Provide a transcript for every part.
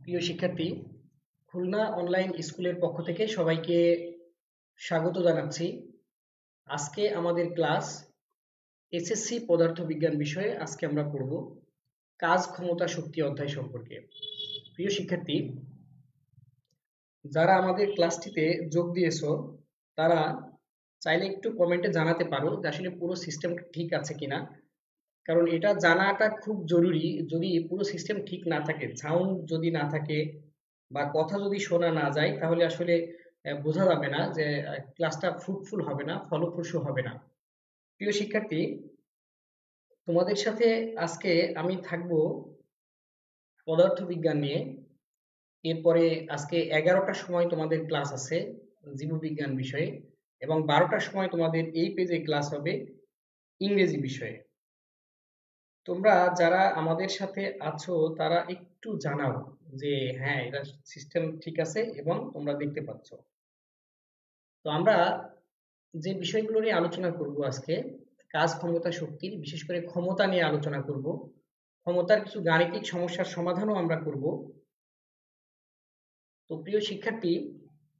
প্রিয় শিক্ষার্থী, খুলনা অনলাইন স্কুলের পক্ষ থেকে সবাইকে স্বাগত জানাচ্ছি। আজকে আমাদের ক্লাস এসএসসি পদার্থবিজ্ঞান বিষয়ে আজকে আমরা পড়ব কাজ, ক্ষমতা, শক্তি অধ্যায় সম্পর্কে। প্রিয় শিক্ষার্থী, যারা আমাদের ক্লাসটিতে যোগ দিয়েছো তারা চাইলে একটু কমেন্টে জানাতে পারো যে আসলে পুরো সিস্টেম ঠিক আছে কিনা। কারণ এটা জানাটা খুব জরুরি। যদি পুরো সিস্টেম ঠিক না থাকে, সাউন্ড যদি না থাকে বা কথা যদি শোনা না যায়, তাহলে আসলে বোঝা যাবে না যে ক্লাসটা ফ্রুটফুল হবে না, ফলপ্রসূ হবে না। প্রিয় শিক্ষার্থী, তোমাদের সাথে আজকে আমি থাকবো পদার্থবিজ্ঞান নিয়ে। এরপরে আজকে 11টার সময় তোমাদের ক্লাস আছে জীববিজ্ঞান বিষয়ে, এবং 12টার সময় তোমাদের এই পেজে ক্লাস হবে ইংরেজি বিষয়ে। তোমরা যারা আমাদের সাথে আছো তারা একটু জানাও যে হ্যাঁ, এটা সিস্টেম ঠিক আছে এবং তোমরা দেখতে পাচ্ছ। তো আমরা যে বিষয়গুলো নিয়ে আলোচনা করব আজকে, কাজ, ক্ষমতা, শক্তির, বিশেষ করে ক্ষমতা নিয়ে আলোচনা করব। ক্ষমতার কিছু গাণিতিক সমস্যার সমাধানও আমরা করব। তো প্রিয় শিক্ষার্থী,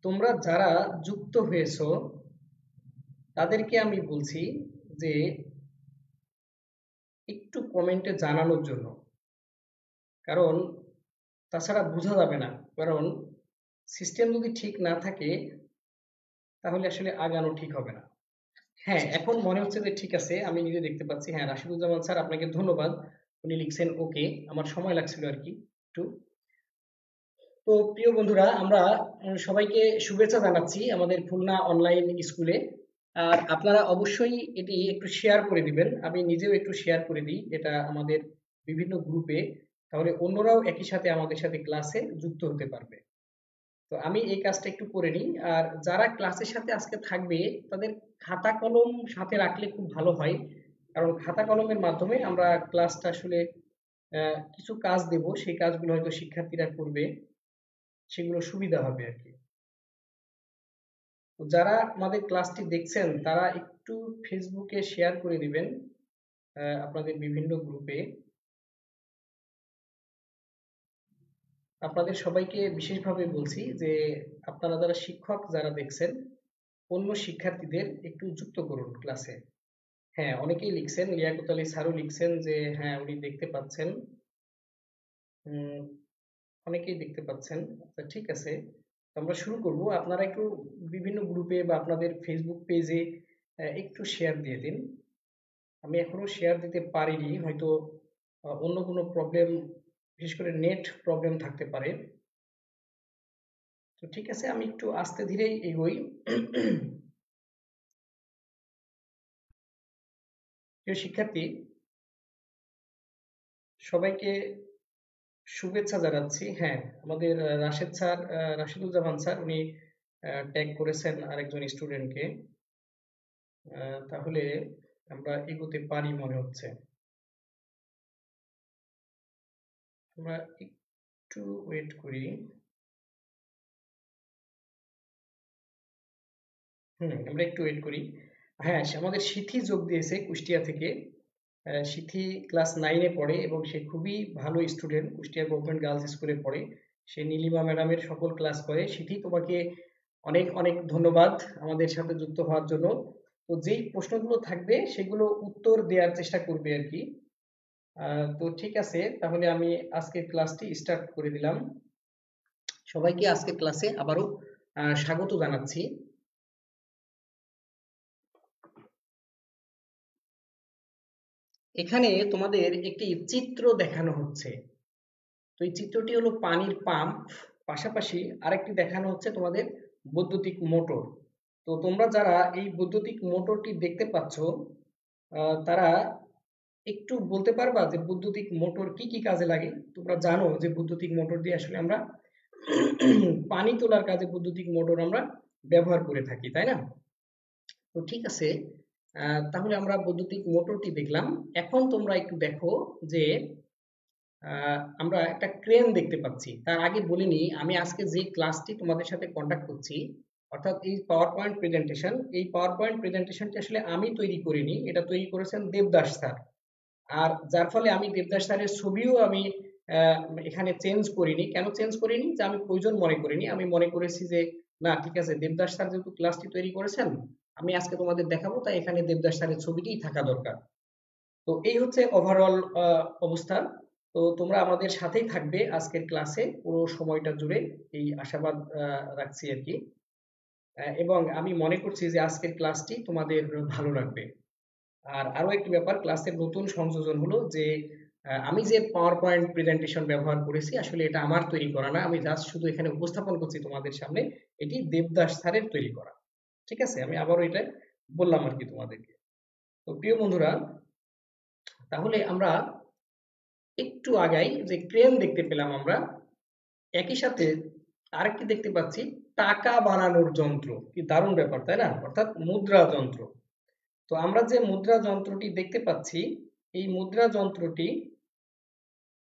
তোমরা যারা যুক্ত হয়েছো তাদেরকে আমি বলছি যে একটু কমেন্টে জানানোর জন্য। কারণ তাছাড়া বোঝা যাবে না। কারণ সিস্টেম যদি ঠিক না থাকে তাহলে আসলে আগানো ঠিক হবে না। হ্যাঁ, এখন মনে হচ্ছে যে ঠিক আছে, আমি নিজে দেখতে পাচ্ছি। হ্যাঁ, রাশিদুজ্জামান স্যার, আপনাকে ধন্যবাদ। উনি লিখছেন ওকে, আমার সময় লাগছিল আর কি একটু। তো প্রিয় বন্ধুরা, আমরা সবাইকে শুভেচ্ছা জানাচ্ছি আমাদের খুলনা অনলাইন স্কুলে। আর আপনারা অবশ্যই এটি একটু শেয়ার করে দিবেন। আমি নিজেও একটু শেয়ার করে দিই এটা আমাদের বিভিন্ন গ্রুপে, তাহলে অন্যরাও একই সাথে আমাদের সাথে ক্লাসে যুক্ত হতে পারবে। তো আমি এই কাজটা একটু করে নিই। আর যারা ক্লাসের সাথে আজকে থাকবে তাদের খাতা কলম সাথে রাখলে খুব ভালো হয়। কারণ খাতা কলমের মাধ্যমে আমরা ক্লাসটা আসলে কিছু কাজ দেব, সেই কাজগুলো হয়তো শিক্ষার্থীরা করবে, সেগুলো সুবিধা হবে আর কি। তো যারা আমাদের ক্লাসটি দেখছেন তারা একটু ফেসবুকে শেয়ার করে দিবেন আপনাদের বিভিন্ন গ্রুপে। আপনাদের সবাইকে বিশেষভাবে বলছি যে আপনারা যারা শিক্ষক যারা দেখছেন, অন্য শিক্ষার্থীদের একটু যুক্ত করুন ক্লাসে। হ্যাঁ, অনেকেই লিখছেন, লিয়াকত আলী স্যারও লিখছেন যে হ্যাঁ উনি দেখতে পাচ্ছেন। উম, অনেকেই দেখতে পাচ্ছেন। আচ্ছা, ঠিক আছে, তো আমরা শুরু করব। আপনারা একটু বিভিন্ন গ্রুপে বা আপনাদের ফেসবুক পেজে একটু শেয়ার দিয়ে দিন। আমি এখনো শেয়ার দিতে পারিনি, হয়তো অন্য কোনো প্রবলেম, বিশেষ করে নেট প্রবলেম থাকতে পারে। তো ঠিক আছে, আমি একটু আস্তে ধীরেই এগোই। প্রিয় শিক্ষার্থী, সবাইকে শুভেচ্ছা জানাচ্ছি। হ্যাঁ, আমাদের রাশেদ স্যার, রাশিদুজ্জামান স্যার, উনি ট্যাগ করেছেন আরেকজন স্টুডেন্টকে। তাহলে আমরা এগোতে পারি মনে হচ্ছে। আমরা একটু ওয়েট করি। আমরা একটু ওয়েট করি। হ্যাঁ, আমাদের সিথি যোগ দিয়েছে কুষ্টিয়া থেকে। সিথি ক্লাস 9-এ পড়ে এবং সে খুবই ভালো স্টুডেন্ট, কুষ্টিয়া গভর্নমেন্ট গার্লস স্কুলে পড়ে। সে নীলিমা ম্যাডামের সকল ক্লাস করে। সিথি, তোমাকে অনেক অনেক ধন্যবাদ আমাদের সাথে যুক্ত হওয়ার জন্য। তো যেই প্রশ্নগুলো থাকবে সেগুলো উত্তর দেওয়ার চেষ্টা করবে আর কি। তো ঠিক আছে, তাহলে আমি আজকে ক্লাসটি স্টার্ট করে দিলাম। সবাইকে আজকে ক্লাসে আবারও স্বাগত জানাচ্ছি। এখানে তোমাদের একটি চিত্র দেখানো হচ্ছে। তো এই চিত্রটি হলো পানির পাম্প, পাশাপাশি আরেকটি দেখানো হচ্ছে তোমাদের বৈদ্যুতিক মোটর। তো তোমরা যারা এই বৈদ্যুতিক মোটরটি দেখতে পাচ্ছ, তারা একটু বলতে পারবা যে বৈদ্যুতিক মোটর কি কি কাজে লাগে? তোমরা জানো যে বৈদ্যুতিক মোটর দিয়ে আসলে আমরা পানি তোলার কাজে বৈদ্যুতিক মোটর আমরা ব্যবহার করে থাকি, তাই না? তো ঠিক আছে, তাহলে আমরা বৈদ্যুতিক মোটরটি দেখলাম। এখন তোমরা একটু দেখো যে আমরা একটা ক্রেন দেখতে পাচ্ছি। তার আগে বলিনি, আমি আজকে যে ক্লাসটি তোমাদের সাথে কন্ডাক্ট করছি, অর্থাৎ এই পাওয়ার পয়েন্ট প্রেজেন্টেশন, এই পাওয়ার পয়েন্ট প্রেজেন্টেশনটি আসলে আমি তৈরি করিনি, এটা তৈরি করেছেন দেবদাস স্যার। আর যার ফলে আমি দেবদাস স্যারের ছবিও আমি এখানে চেঞ্জ করিনি। কেন চেঞ্জ করিনি? যে আমি প্রয়োজন মনে করিনি। আমি মনে করেছি যে না, ঠিক আছে, দেবদাস স্যার যেহেতু ক্লাসটি তৈরি করেছেন, আমি আজকে তোমাদের দেখাবো, তাই এখানে দেবদাস স্যারের ছবিটিই থাকা দরকার। তো এই হচ্ছে ওভারঅল অবস্থা। তো তোমরা আমাদের সাথেই থাকবে আজকের ক্লাসে পুরো সময়টা জুড়ে, এই আশাবাদ রাখছি আর কি। এবং আমি মনে করছি যে আজকের ক্লাসটি তোমাদের ভালো লাগবে। আর আরো একটি ব্যাপার, ক্লাসের নতুন সংযোজন হলো যে আমি যে পাওয়ার পয়েন্ট প্রেজেন্টেশন ব্যবহার করেছি, আসলে এটা আমার তৈরি করা না, আমি জাস্ট শুধু এখানে উপস্থাপন করছি তোমাদের সামনে, এটি দেবদাস স্যারের তৈরি করা। ঠিক আছে, আমি আবারও এটা বললাম আর কি তোমাদেরকে। তো প্রিয় বন্ধুরা, তাহলে আমরা একটু আগাই, যে ক্রেন দেখতে পেলাম আমরা, একই সাথে আরেকটি দেখতে পাচ্ছি টাকা বানানোর যন্ত্র। কি দারুণ ব্যাপার, তাই না? অর্থাৎ মুদ্রা যন্ত্র। তো আমরা যে মুদ্রা যন্ত্রটি দেখতে পাচ্ছি, এই মুদ্রা যন্ত্রটি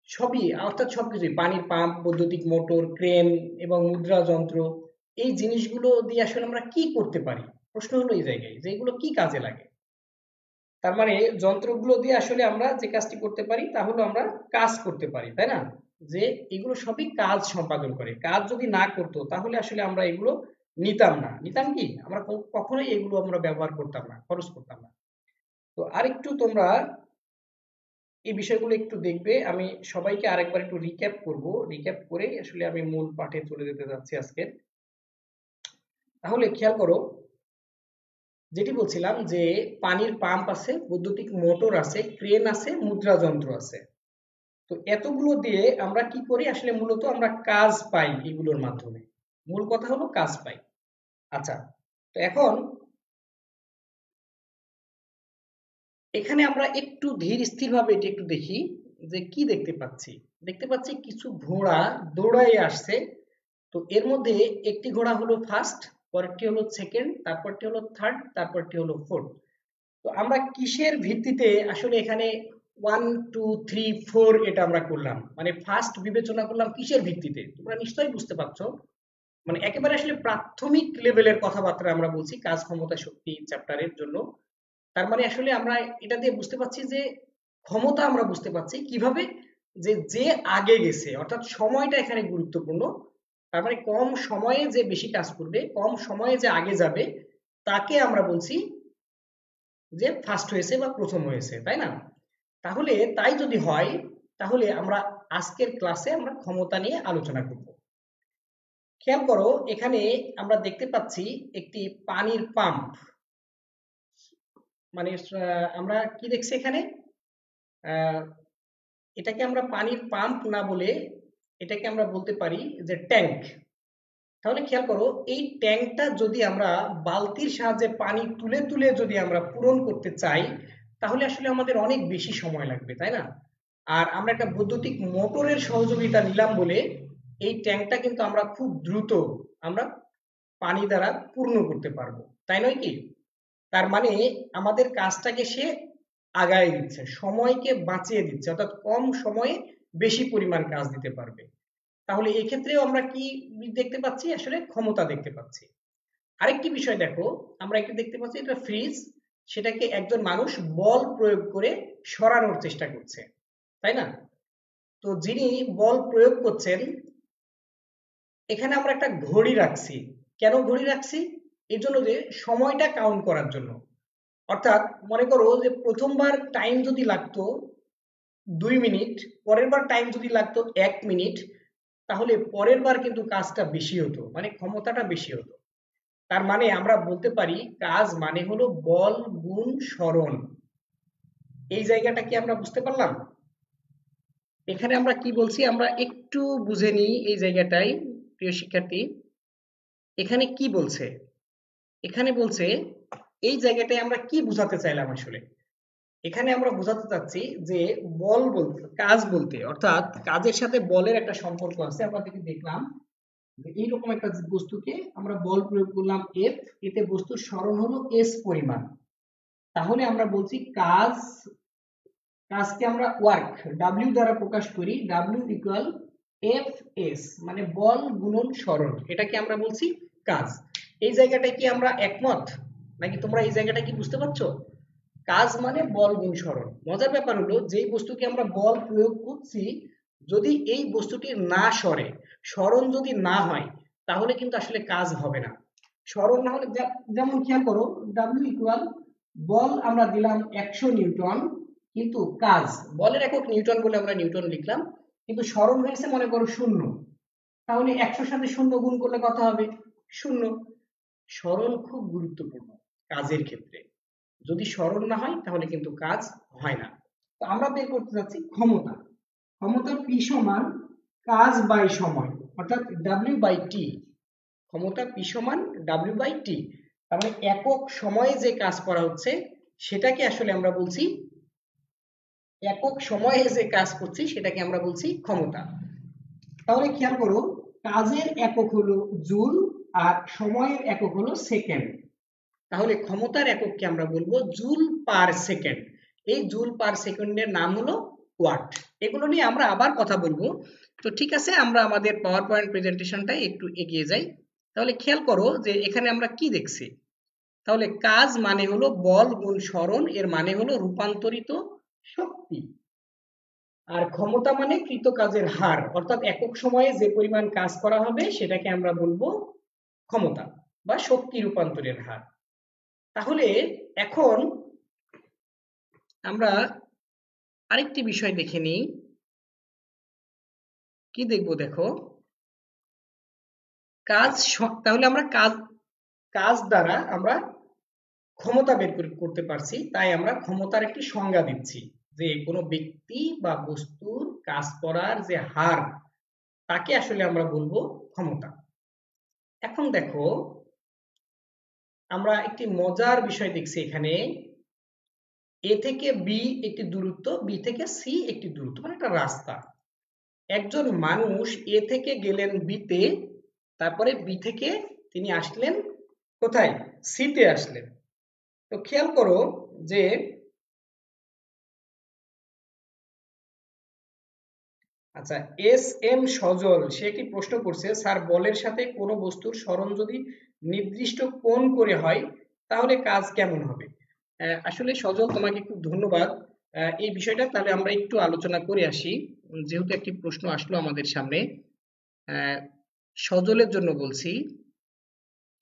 সবই, অর্থাৎ সবকিছুই, পানির পাম্প, বৈদ্যুতিক মোটর, ক্রেন এবং মুদ্রা যন্ত্র, এই জিনিসগুলো দিয়ে আসলে আমরা কি করতে পারি? প্রশ্ন হলো এই জায়গায় যে এগুলো কি কাজে লাগে। তার মানে যন্ত্রগুলো দিয়ে আসলে আমরা যে কাজটি করতে পারি তা হলো আমরা কাজ করতে পারি, তাই না? যে এগুলো সবই কাজ সম্পাদন করে। কাজ যদি না করতো তাহলে আসলে আমরা এগুলো নিতাম না। নিতাম কি? আমরা কখনোই এগুলো আমরা ব্যবহার করতাম না, খরচ করতাম না। তো আরেকটু তোমরা এই বিষয়গুলো একটু দেখবে। আমি সবাইকে আরেকবার একটু রিক্যাপ করব, রিক্যাপ করে আসলে আমি মূল পাঠে চলে যেতে যাচ্ছি আজকে। তাহলে খেয়াল করো, যেটি বলছিলাম যে পানির পাম্প আছে, বৈদ্যুতিক মোটর আছে, ক্রেন আছে, মুদ্রা যন্ত্র আছে। তো এতগুলো দিয়ে আমরা কি করি? আসলে মূলত আমরা কাজ পাই এগুলোর মাধ্যমে। মূল কথা হলো কাজ পাই। আচ্ছা, তো এখন এখানে আমরা একটু ধীর স্থির ভাবে এটি একটু দেখি যে কি দেখতে পাচ্ছি। দেখতে পাচ্ছি কিছু ঘোড়া দৌড়াই আসছে। তো এর মধ্যে একটি ঘোড়া হলো ফার্স্ট, পরেরটি হলো সেকেন্ড, তারপরটি হলো থার্ড, তারপরটি হলো ফোর্থ। তো আমরা কিসের ভিত্তিতে আসলে এখানে 1 2 3 4 এটা আমরা করলাম? মানে ফার্স্ট বিবেচনা করলাম কিসের ভিত্তিতে? তোমরা নিশ্চয়ই বুঝতে পারছো। মানে একেবারে আসলে প্রাথমিক লেভেলের কথাবার্তা আমরা বলছি কাজ, ক্ষমতা, শক্তি চ্যাপ্টারের জন্য। তার মানে আসলে আমরা এটা দিয়ে বুঝতে পারছি যে ক্ষমতা আমরা বুঝতে পারছি কিভাবে, যে যে আগে গেছে, অর্থাৎ সময়টা এখানে গুরুত্বপূর্ণ। তার মানে কম সময়ে যে বেশি কাজ করবে, কম সময়ে যে আগে যাবে, তাকে আমরা বলছি যে ফার্স্ট হয়েছে বা প্রথম হয়েছে, তাই না? তাহলে তাই যদি হয়, তাহলে আমরা আজকের ক্লাসে আমরা ক্ষমতা নিয়ে আলোচনা করব। খেয়াল করো, এখানে আমরা দেখতে পাচ্ছি একটি পানির পাম্প। মানে আমরা কি দেখছি এখানে? আহ, এটাকে আমরা পানির পাম্প না বলে এটাকে আমরা বলতে পারি যে ট্যাঙ্ক। তাহলে খেয়াল করো, এই ট্যাঙ্কটা যদি আমরা বালতির সাহায্যে পানি তুলে তুলে যদি আমরা পূরণ করতে চাই, তাহলে আসলে আমাদের অনেক বেশি সময় লাগবে, তাই না? আর আমরা একটা বৈদ্যুতিক মোটরের সহযোগিতা নিলাম বলে এই ট্যাঙ্কটা কিন্তু আমরা খুব দ্রুত আমরা পানি দ্বারা পূর্ণ করতে পারবো, তাই নয় কি? তার মানে আমাদের কাজটাকে সে আগায় দিচ্ছে, সময়কে বাঁচিয়ে দিচ্ছে, অর্থাৎ কম সময়ে বেশি পরিমাণ কাজ দিতে পারবে। তাহলে এক্ষেত্রেও আমরা কি দেখতে পাচ্ছি? আসলে ক্ষমতা দেখতে পাচ্ছি। আরেকটি বিষয় দেখো, আমরা একটু দেখতে পাচ্ছি এটা ফ্রিজ, সেটাকে একজন মানুষ বল প্রয়োগ করে সরানোর চেষ্টা করছে, তাই না? তো যিনি বল প্রয়োগ করছেন, এখানে আমরা একটা ঘড়ি রাখছি। কেন ঘড়ি রাখছি? এই জন্য যে সময়টা কাউন্ট করার জন্য। অর্থাৎ মনে করো যে প্রথমবার টাইম যদি লাগতো 2 মিনিট, পরের বার টাইম যদি লাগতো 1 মিনিট, তাহলে পরের বার কিন্তু কাজটা বেশি হতো, মানে ক্ষমতাটা বেশি হতো। তার মানে আমরা বলতে পারি কাজ মানে হলো বল গুণ সরণ। এই জায়গাটা কি আমরা বুঝতে পারলাম? এখানে আমরা কি বলছি আমরা একটু বুঝে নিই এই জায়গাটাই, প্রিয় শিক্ষার্থী। এখানে কি বলছে? এখানে বলছে, এই জায়গাটায় আমরা কি বোঝাতে চাইলাম আসলে? এখানে আমরা বোঝাতে চাচ্ছি যে বল বলতে, কাজ বলতে, অর্থাৎ কাজের সাথে বলের একটা সম্পর্ক আছে। আমরা দেখলাম যে এইরকম একটা বস্তুকে আমরা বল প্রয়োগ করলাম এফ, এতে বস্তুর সরণ হলো এস পরিমাণ। তাহলে আমরা বলছি কাজ, কাজকে আমরা ওয়ার্ক ডাব্লিউ দ্বারা প্রকাশ করি, ডাব্লিউ ইকুয়াল এফ এস, মানে বল গুণন সরণ, এটাকে আমরা বলছি কাজ। এই জায়গাটায় কি আমরা একমত, নাকি তোমরা এই জায়গাটা কি বুঝতে পারছো? কাজ মানে বল গুণ সরণ। মজার ব্যাপার হলো যেই বস্তুকে আমরা বল প্রয়োগ করছি, যদি এই বস্তুটি না সরে, সরণ যদি না হয়, তাহলে কিন্তু আসলে কাজ হবে না। সরণ না হলে যেমন খেয়াল করো, ডাব্লিউ ইকুয়াল বল আমরা দিলাম 100 নিউটন, কিন্তু কাজ বলের একক নিউটন বলে আমরা নিউটন লিখলাম, কিন্তু সরণ হয়েছে মনে করো 0, তাহলে 100 সাথে 0 গুণ করলে কত হবে? 0। সরণ খুব গুরুত্বপূর্ণ কাজের ক্ষেত্রে। যদি সরল না হয় তাহলে কিন্তু কাজ হয় না। তো আমরা বের করতে যাচ্ছি ক্ষমতা। ক্ষমতা পি সমান কাজ বাই সময়, অর্থাৎ ডাব্লিউ বাই টি। ক্ষমতা পি সমান ডাব্লিউ বাই টি। তার মানে একক সময়ে যে কাজ করা হচ্ছে সেটাকে আসলে আমরা বলছি, একক সময়ে যে কাজ করছি সেটাকে আমরা বলছি ক্ষমতা। তাহলে খেয়াল করো, কাজের একক হলো জুল আর সময়ের একক হলো সেকেন্ড। তাহলে ক্ষমতার একককে আমরা বলবো জুল পার সেকেন্ড। এই জুল পার সেকেন্ডের নাম হলো ওয়াট। এগুলো নিয়ে আমরা আবার কথা বলবো। তো ঠিক আছে, আমরা আমাদের পাওয়ার পয়েন্ট প্রেজেন্টেশনটা একটু এগিয়ে যাই। তাহলে খেয়াল করো যে এখানে আমরা কি দেখছি। তাহলে কাজ মানে হলো বল গুণ সরণ, এর মানে হলো রূপান্তরিত শক্তি। আর ক্ষমতা মানে কৃত কাজের হার, অর্থাৎ একক সময়ে যে পরিমাণ কাজ করা হবে সেটাকে আমরা বলবো ক্ষমতা বা শক্তি রূপান্তরের হার। তাহলে এখন আমরা আরেকটি বিষয় দেখে নিই। কি দেখবো দেখো, কাজ তাহলে আমরা কাজ দ্বারা আমরা ক্ষমতা বের করতে পারছি, তাই আমরা ক্ষমতার একটি সংজ্ঞা দিচ্ছি যে কোনো ব্যক্তি বা বস্তুর কাজ করার যে হার, তাকে আসলে আমরা বলবো ক্ষমতা। এখন দেখো, আমরা একটি মজার বিষয় দেখছি এখানে। এ থেকে বি একটি দূরত্ব, বি থেকে সি একটি দূরত্ব, মানে একটা রাস্তা। একজন মানুষ এ থেকে গেলেন বিতে, তারপরে বি থেকে তিনি আসলেন কোথায়? সিতে আসলেন। তো খেয়াল করো যে আচ্ছা, এস এম সজল সে একটি প্রশ্ন করছে, স্যার বলের সাথে কোনো বস্তুর সরণ যদি নির্দিষ্ট কোণ করে হয় তাহলে কাজ কেমন হবে? আসলে সজল, তোমাকে খুব ধন্যবাদ। এই বিষয়টা তাহলে আমরা একটু আলোচনা করে আসি, যেহেতু একটি প্রশ্ন আসলো আমাদের সামনে। আহ, সজলের জন্য বলছি,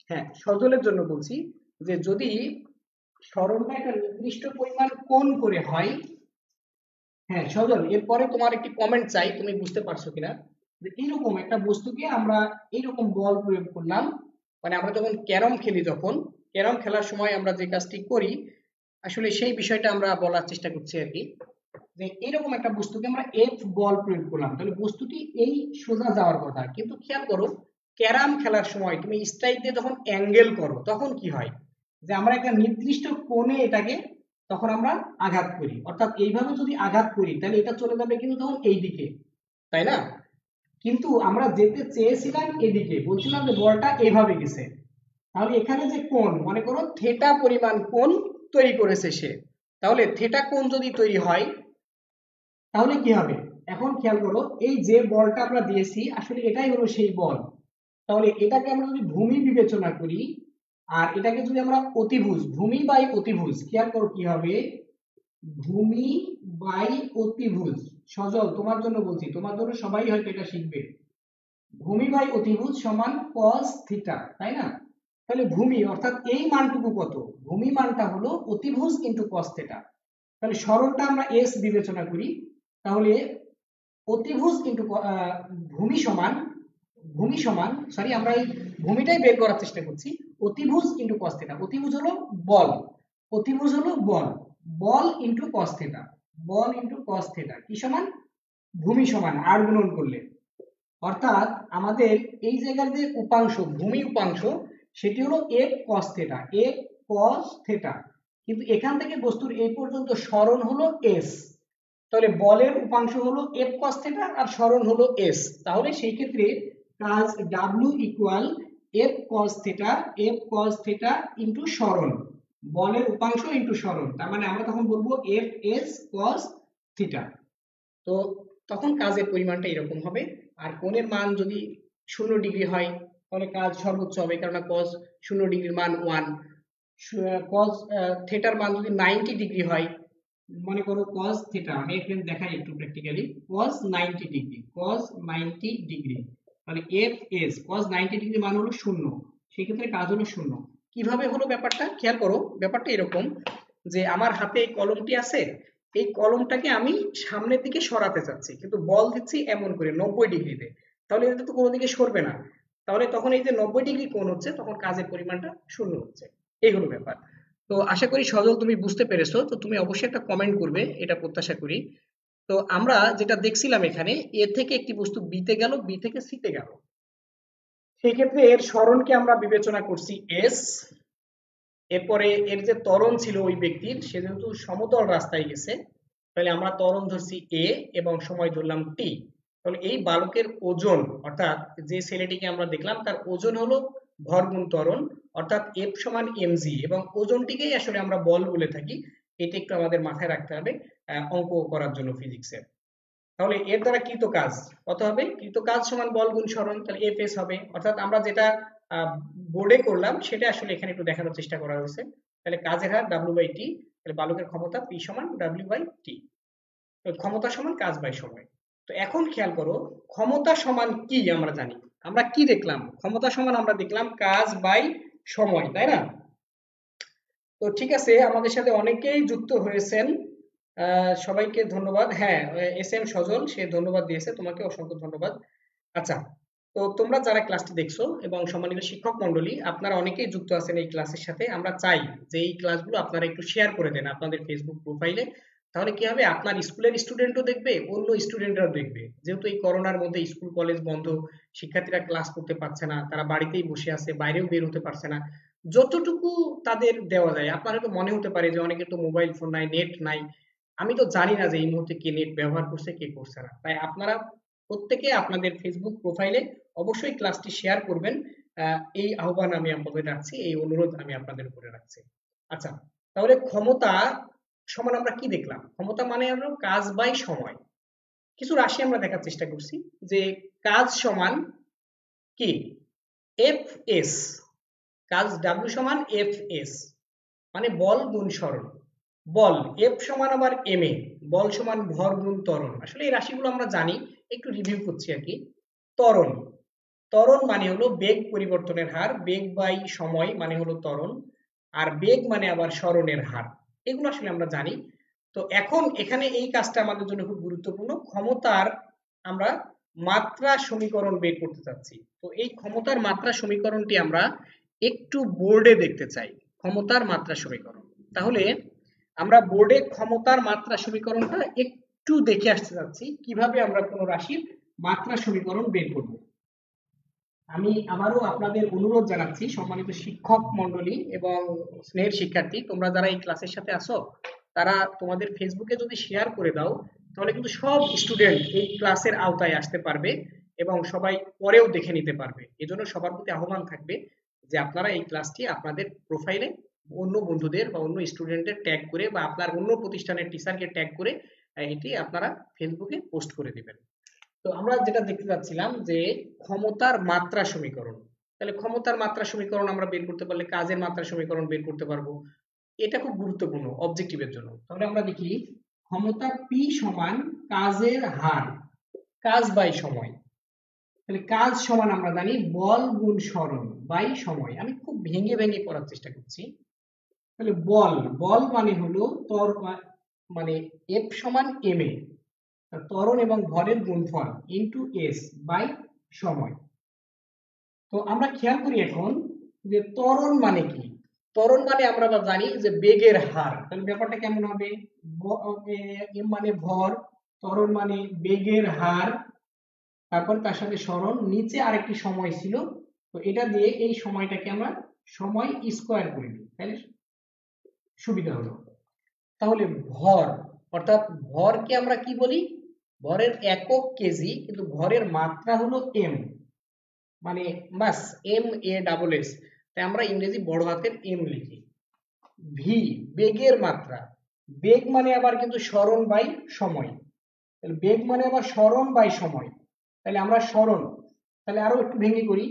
হ্যাঁ সজলের জন্য বলছি যে যদি সরণটা একটা নির্দিষ্ট পরিমাণ কোণ করে হয়। হ্যাঁ সজল, এরপরে তোমার একটি কমেন্ট চাই, তুমি বুঝতে পারছো কিনা। যে এইরকম একটা বস্তুকে আমরা এইরকম বল প্রয়োগ করলাম, মানে আমরা যখন ক্যারম খেলি, যখন ক্যারম খেলার সময় আমরা যে কাজটি করি, আসলে সেই বিষয়টা আমরা বলার চেষ্টা করছি আর কি। যে এইরকম একটা বস্তুকে আমরা এফ বল প্রয়োগ করলাম, তাহলে বস্তুটি এই সোজা যাওয়ার কথা, কিন্তু খেয়াল করো ক্যারাম খেলার সময় তুমি স্ট্রাইক দিয়ে যখন অ্যাঙ্গেল করো তখন কি হয়, যে আমরা একটা নির্দিষ্ট কোণে এটাকে তখন আমরা আঘাত করি, অর্থাৎ এইভাবে যদি আঘাত করি তাহলে এটা চলে যাবে কিন্তু তখন এই দিকে, তাই না? কিন্তু আমরা যেতে চেয়েছিলাম এদিকে, বলছিলাম যে বলটা এইভাবে গেছে। তাহলে এখানে যে কোণ, মনে করো থেটা পরিমাণ কোণ তৈরি করেছে সে, তাহলে থেটা কোণ যদি তৈরি হয় তাহলে কি হবে? এখন খেয়াল করো, এই যে বলটা আমরা দিয়েছি আসলে এটাই হলো সেই বল। তাহলে এটাকে আমরা যদি ভূমি বিবেচনা করি, আর এটাকে যদি আমরা অতিভুজ, ভূমি বাই অতিভুজ, খেয়াল করো কি হবে, ভূমি বাই অতিভুজ। সজল, তোমার জন্য বলছি, তোমার জন্য সবাই হয়তো এটা শিখবে। ভূমি বাই অতিভুজ সমান cos থিটা, তাই না? তাহলে ভূমি অর্থাৎ এই মানটুকু কত? ভূমি মানটা হলো অতিভুজ ইন্টু cos থিটা। তাহলে সরলটা আমরা s বিবেচনা করি, তাহলে অতিভুজ ইন্টু ভূমি সমান, ভূমি সমান সরি আমরা এই ভূমিটাই বের করার চেষ্টা করছি, অতিভুজ ইন্টু cos থিটা। অতিভুজ হলো বল, অতিভুজ হলো বল, বল ইন্টু cos থিটা, বল ইন্টু cos থিটা কি সমান? ভূমি সমান আর গুণন করলে, অর্থাৎ আমাদের এই জায়গার যে উপাংশ, ভূমি উপাংশ, সেটি হলো f cos theta, f cos theta. কিন্তু এখান থেকে বস্তুর এই পর্যন্ত সরণ হলো s, তাহলে বলের উপাংশ হলো f cos থিটা আর সরণ হলো s। তাহলে সেই ক্ষেত্রে কাজ w equal f cos theta, f cos theta into সরণ, বলের উপাংশ ইনটু সরণ, তার মানে আমরা তখন বলবো f s cos থিটা। তো তখন কাজের পরিমাণটা এরকম হবে। আর কোণের মান যদি 0 ডিগ্রি হয় তাহলে কাজ সর্বোচ্চ হবে, কারণ cos 0 ডিগ্রির মান 1, cos থিটার মান যদি 90 ডিগ্রি হয়, মনে করো cos থিটা, আমি এখানে দেখাই একটু প্র্যাকটিক্যালি, cos 90 ডিগ্রি, তাহলে fs cos 90 ডিগ্রি মান হলো 0, সেই ক্ষেত্রে কাজ হলো 0। কিভাবে হলো ব্যাপারটা খেয়াল করো, ব্যাপারটা এরকম যে আমার হাতে এই কলমটি আছে, এই কলমটাকে আমি সামনের দিকে সরাতে চাচ্ছি, কিন্তু বল দিচ্ছি এমন করে 90 ডিগ্রিতে, তাহলে এটা তো কোনো দিকে সরবে না, তাহলে তখন এই যে 90 ডিগ্রি কোণ হচ্ছে, তখন কাজের পরিমাণটা 0 হচ্ছে। এই হলো ব্যাপার। তো আশা করি সজল তুমি বুঝতে পেরেছো, তো তুমি অবশ্যই একটা কমেন্ট করবে, এটা প্রত্যাশা করি। তো আমরা যেটা দেখছিলাম এখানে, এ থেকে একটি বস্তু বিতে গেল, বি থেকে সিতে গেল, সেই ক্ষেত্রে এর সরণকে আমরা বিবেচনা করছি এস। এরপরে এর যে ত্বরণ ছিল ওই ব্যক্তির, সে যেহেতু সমতল রাস্তায় গেছে, তাহলে আমরা ত্বরণ ধরছি এ এবং সময় ধরলাম টি। তাহলে এই বালকের ওজন, অর্থাৎ যে ছেলেটিকে আমরা দেখলাম তার ওজন হলো ভর গুণ ত্বরণ, অর্থাৎ এফ সমান এমজি, এবং ওজনটিকেই আসলে আমরা বল বলে থাকি। এটা একটু আমাদের মাথায় রাখতে হবে অঙ্ক করার জন্য ফিজিক্সের। তাহলে এর দ্বারা কৃত কাজ কত হবে? কৃত কাজ সমান বল গুণ সরণ, তাহলে এফ এস হবে। অর্থাৎ আমরা যেটা বোর্ডে করলাম সেটা আসলে এখানে একটু দেখানোর চেষ্টা করা হয়েছে। তাহলে কাজের হার ডাব্লিউ বাই টি, তাহলে বালকের ক্ষমতা পি সমান ডাব্লিউ বাই টি, ক্ষমতা সমান কাজ বাই সময়। তো এখন খেয়াল করো, ক্ষমতা সমান কি আমরা জানি, আমরা কি দেখলাম, ক্ষমতা সমান আমরা দেখলাম কাজ বাই সময়, তাই না? তো ঠিক আছে, আমাদের সাথে অনেকেই যুক্ত হয়েছেন, সবাইকে ধন্যবাদ। হ্যাঁ, এস এম সজল সে ধন্যবাদ দিয়েছে, তোমাকে অসংখ্য ধন্যবাদ। আচ্ছা, তো তোমরা যারা ক্লাসটি দেখছো এবং সম্মানিত শিক্ষক মন্ডলী, আপনারা অনেকেই যুক্ত আছেন এই ক্লাসের সাথে, আমরা চাই যে এই ক্লাসগুলো আপনারা একটু শেয়ার করে দেন আপনাদের ফেসবুক প্রোফাইলে। তাহলে কি হবে, আপনার স্কুলের স্টুডেন্টও দেখবে, অন্য স্টুডেন্টরাও দেখবে। যেহেতু এই করোনার মধ্যে স্কুল কলেজ বন্ধ, শিক্ষার্থীরা ক্লাস করতে পারছে না, তারা বাড়িতেই বসে আছে, বাইরেও বের হতে পারছে না, যতটুকু তাদের দেওয়া যায়। আপনার হয়তো মনে হতে পারে যে অনেকের তো মোবাইল ফোন নাই, নেট নাই, আমি তো জানি না যে এই মুহূর্তে কে নেট ব্যবহার করছে কে করছে না, তাই আপনারা প্রত্যেকে আপনাদের ফেসবুক প্রোফাইলে অবশ্যই ক্লাসটি শেয়ার করবেন। এই আহ্বান আমি আপনাদের রাখছি, এই অনুরোধ আমি আপনাদের উপরে রাখছি। আচ্ছা, তাহলে ক্ষমতা সমান আমরা কি দেখলাম, ক্ষমতা মানে হলো কাজ বাই সময়। কিছু রাশি আমরা দেখার চেষ্টা করছি, যে কাজ সমান কি এফ এস, কাজ ডাব্লিউ সমান এফ এস, মানে বল গুণ সরণ। বল এফ সমান আবার এম এ, বল সমান ভর গুণ ত্বরণ। আসলে এই রাশিগুলো আমরা জানি, একটু রিভিউ করছি আর কি। ত্বরণ, ত্বরণ মানে হলো বেগ পরিবর্তনের হার, বেগ বাই সময় মানে হলো ত্বরণ, আর বেগ মানে আবার সরণের হার। এগুলো আসলে আমরা জানি। তো এখন এখানে এই কাজটা আমাদের জন্য খুব গুরুত্বপূর্ণ, ক্ষমতার আমরা মাত্রা সমীকরণ বের করতে চাচ্ছি। তো এই ক্ষমতার মাত্রা সমীকরণটি আমরা একটু বোর্ডে দেখতে চাই, ক্ষমতার মাত্রা সমীকরণ। তাহলে আমরা বোর্ডে ক্ষমতার মাত্রা সমীকরণটা একটু দেখে আসতে চাচ্ছি, কিভাবে আমরা কোনো রাশির মাত্রা সমীকরণ বের করব। আমি আবারও আপনাদের অনুরোধ জানাচ্ছি, সম্মানিত শিক্ষক মন্ডলী এবং স্নেহের শিক্ষার্থী, তোমরা যারা এই ক্লাসের সাথে আসো, তারা তোমাদের ফেসবুকে যদি শেয়ার করে দাও, তাহলে কিন্তু সব স্টুডেন্ট এই ক্লাসের আওতায় আসতে পারবে এবং সবাই পরেও দেখে নিতে পারবে। এজন্য সবার প্রতি আহ্বান থাকবে যে আপনারা এই ক্লাসটি আপনাদের প্রোফাইলে অন্য বন্ধুদের বা অন্য স্টুডেন্টদের ট্যাগ করে, বা আপনার অন্য প্রতিষ্ঠানের টিচারকে ট্যাগ করে এটি আপনারা ফেসবুকে পোস্ট করে দিবেন। তো আমরা যেটা দেখতে পাচ্ছিলাম যে ক্ষমতার মাত্রা সমীকরণ, তাহলে ক্ষমতার মাত্রা সমীকরণ আমরা বের করতে পারলে কাজের মাত্রা সমীকরণ বের করতে পারবো। এটা খুব গুরুত্বপূর্ণ অবজেক্টিভের জন্য। তাহলে আমরা দেখি ক্ষমতা পি সমান কাজের হার, কাজ বাই সময়। তাহলে কাজ সমান আমরা জানি বল গুণ সরণ বাই সময়। আমি খুব ভেঙে ভেঙে পড়ার চেষ্টা করছি। তাহলে বল, বল মানে হলো মানে এফ সমান এম এ, ত্বরণ এবং ভরের গুণফল ইনটু এস বাই সময়। তো আমরা খেয়াল করি এখন যে ত্বরণ মানে কি। ত্বরণ মানে আমরা জানি যে বেগের হার। তাহলে ব্যাপারটা কেমন হবে, এম মানে ভর, ত্বরণ মানে বেগের হার, তারপর তার সাথে সরণ, নিচে আরেকটি সময় ছিল, তো এটা দিয়ে এই সময়টাকে আমরা সময় স্কোয়ার করে দিই, তাহলে সুবিধা হলো। তাহলে ভর, অর্থাৎ ভরকে আমরা কি বলি, ভরের একক কেজি, কিন্তু ভরের মাত্রা হলো এম, মানে মাস, এম এ ডাবল এস, তাই আমরা ইংরেজি বড় হাতের এম লিখি। ভি বেগের মাত্রা, বেগ মানে আবার কিন্তু সরণ বাই সময়, তাহলে বেগ মানে আবার সরণ বাই সময়, তাহলে আমরা সরণ, তাহলে আরো একটু ভেঙে করি,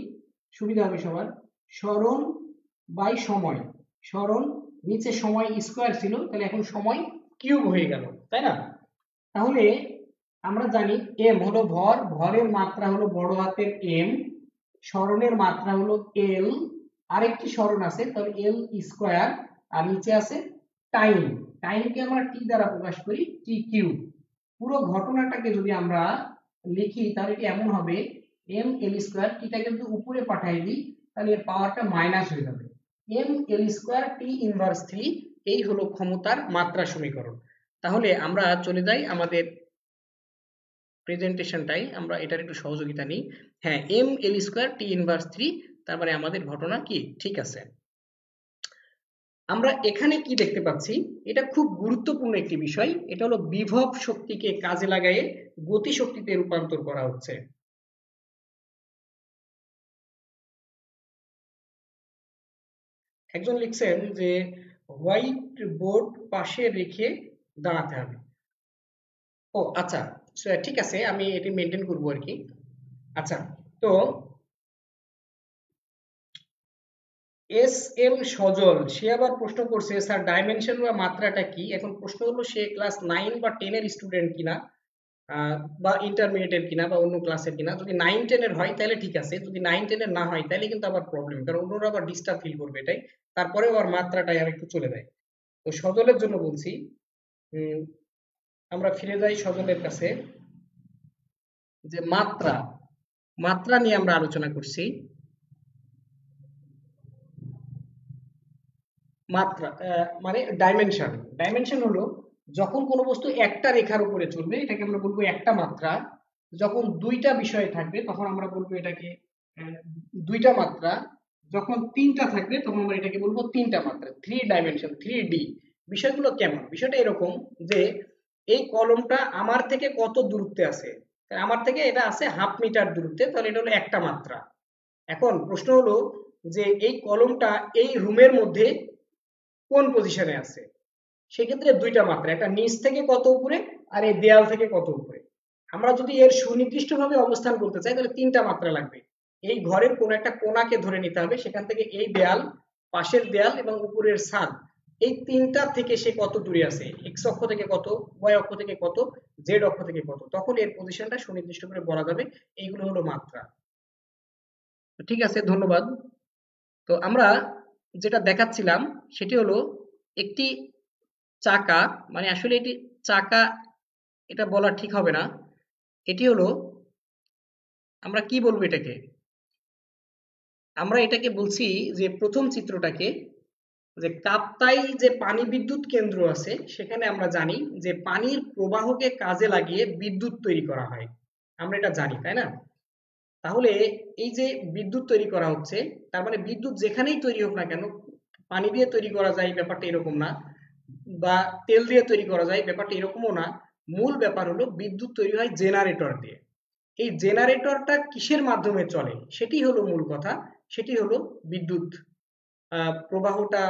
সুবিধা হবে সবার। সরণ বাই সময়, সরণ নিচে সময় স্কোয়ার ছিল, তাহলে এখন সময় কিউব হয়ে গেল, তাই না? তাহলে আমরা জানি এম হলো ভর, ভরের মাত্রা হলো বড় হাতের এম, সরণের মাত্রা হলো এল, আরেকটি সরণ আছে তাহলে এল স্কোয়ার, আর নিচে আছে টাইম, টাইমকে আমরা টি দ্বারা প্রকাশ করি, টি কিউব। পুরো ঘটনাটাকে যদি আমরা লিখি তাহলে এটি এমন হবে এম এল স্কোয়ার, টিটাকে যদি উপরে পাঠিয়ে দিই তাহলে এর পাওয়ারটা মাইনাস হয়ে যাবে, M L square T inverse 3, এই হলো ক্ষমতার মাত্রা সমীকরণ। তাহলে আমরা চলে যাই আমাদের প্রেজেন্টেশনটাই, আমরা এটার একটু সহযোগিতা নিই। হ্যাঁ, M L square T inverse 3, তারপরে আমাদের ঘটনা কি ঠিক আছে। আমরা এখানে কি দেখতে পাচ্ছি, এটা খুব গুরুত্বপূর্ণ একটি বিষয়, এটা হলো বিভব শক্তিকে কাজে লাগায়ে গতি শক্তিতে রূপান্তর করা হচ্ছে। একজন লিখছেন যে হোয়াইট বোর্ড পাশে রেখে দাঁড়াতে হবে। ও আচ্ছা, ঠিক আছে, আমি এটি মেনটেন করবো আর কি। আচ্ছা, তো এস এম সজল সে আবার প্রশ্ন করছে, স্যার ডাইমেনশন বা মাত্রাটা কি? এখন প্রশ্ন হলো সে ক্লাস 9 বা 10 এর স্টুডেন্ট কিনা, বা ইন্টারমিডিয়েটের কিনা বা অন্য ক্লাসের কিনা। যদি 9-10 এর হয় তাহলে ঠিক আছে, যদি 9-10 এর না হয় তাহলে কিন্তু আবার প্রবলেম, কারণ অন্যরা আবার ডিস্টার্ব ফিল করবে এটাই, তারপরেও আর মাত্রাটাই আর একটু চলে যায়। তো সজলের জন্য বলছি, উম, আমরা ফিরে যাই সজলের কাছে, যে মাত্রা, মাত্রা নিয়ে আমরা আলোচনা করছি। মাত্রা মানে ডাইমেনশন, ডাইমেনশন হলো যখন কোনো বস্তু একটা রেখার উপরে চলবে এটাকে আমরা বলবো একটা মাত্রা, যখন দুইটা বিষয় থাকবে তখন আমরা বলবো এটাকে আহ, দুইটা মাত্রা, যখন তিনটা থাকবে তখন আমরা এটাকে বলবো তিনটা মাত্রা, 3 ডাইমেনশন, 3D। বিষয়গুলো কেমন? বিষয়টা এরকম যে এই কলমটা আমার থেকে কত দূরত্বে আছে, আমার থেকে এটা আছে 1/2 মিটার দূরত্বে, তাহলে এটা হলো একটা মাত্রা। এখন প্রশ্ন হলো যে এই কলমটা এই রুমের মধ্যে কোন পজিশনে আছে, সেক্ষেত্রে দুইটা মাত্রা, একটা নিচ থেকে কত উপরে আর এই দেয়াল থেকে কত উপরে। আমরা যদি এর সুনির্দিষ্টভাবে অবস্থান করতে চাই তাহলে তিনটা মাত্রা লাগবে। এই ঘরের কোন একটা কোণাকে ধরে নিতে হবে, সেখান থেকে এই দেয়াল, পাশের দেয়াল এবং উপরের ছাদ, এই তিনটা থেকে সে কত দূরে আছে, এক্স অক্ষ থেকে কত, ওয়াই অক্ষ থেকে কত, জেড অক্ষ থেকে কত, তখন এর পজিশনটা সুনির্দিষ্ট করে বলা যাবে। এইগুলো হলো মাত্রা। ঠিক আছে, ধন্যবাদ। তো আমরা যেটা দেখাচ্ছিলাম সেটি হলো একটি চাকা, মানে আসলে এটি চাকা এটা বলা ঠিক হবে না, এটি হলো, আমরা কি বলবো এটাকে, আমরা এটাকে বলছি যে প্রথম চিত্রটাকে, যে কাপ্তাই যে পানি বিদ্যুৎ কেন্দ্র আছে সেখানে আমরা জানি যে পানির প্রবাহকে কাজে লাগিয়ে বিদ্যুৎ তৈরি করা হয়, আমরা এটা জানি তাই না? তাহলে এই যে বিদ্যুৎ তৈরি করা হচ্ছে, তার মানে বিদ্যুৎ যেখানেই তৈরি হোক না কেন, পানি দিয়ে তৈরি করা যায় ব্যাপারটা এরকম না, বা তেল দিয়ে তৈরি করা যায় ব্যাপারটা এরকমও না। মূল ব্যাপার হলো বিদ্যুৎ তৈরি হয় জেনারেটর দিয়ে। এই জেনারেটরটা কিসের মাধ্যমে চলে সেটি হলো মূল কথা, সেটি হলো বিদ্যুৎ প্রবাহটা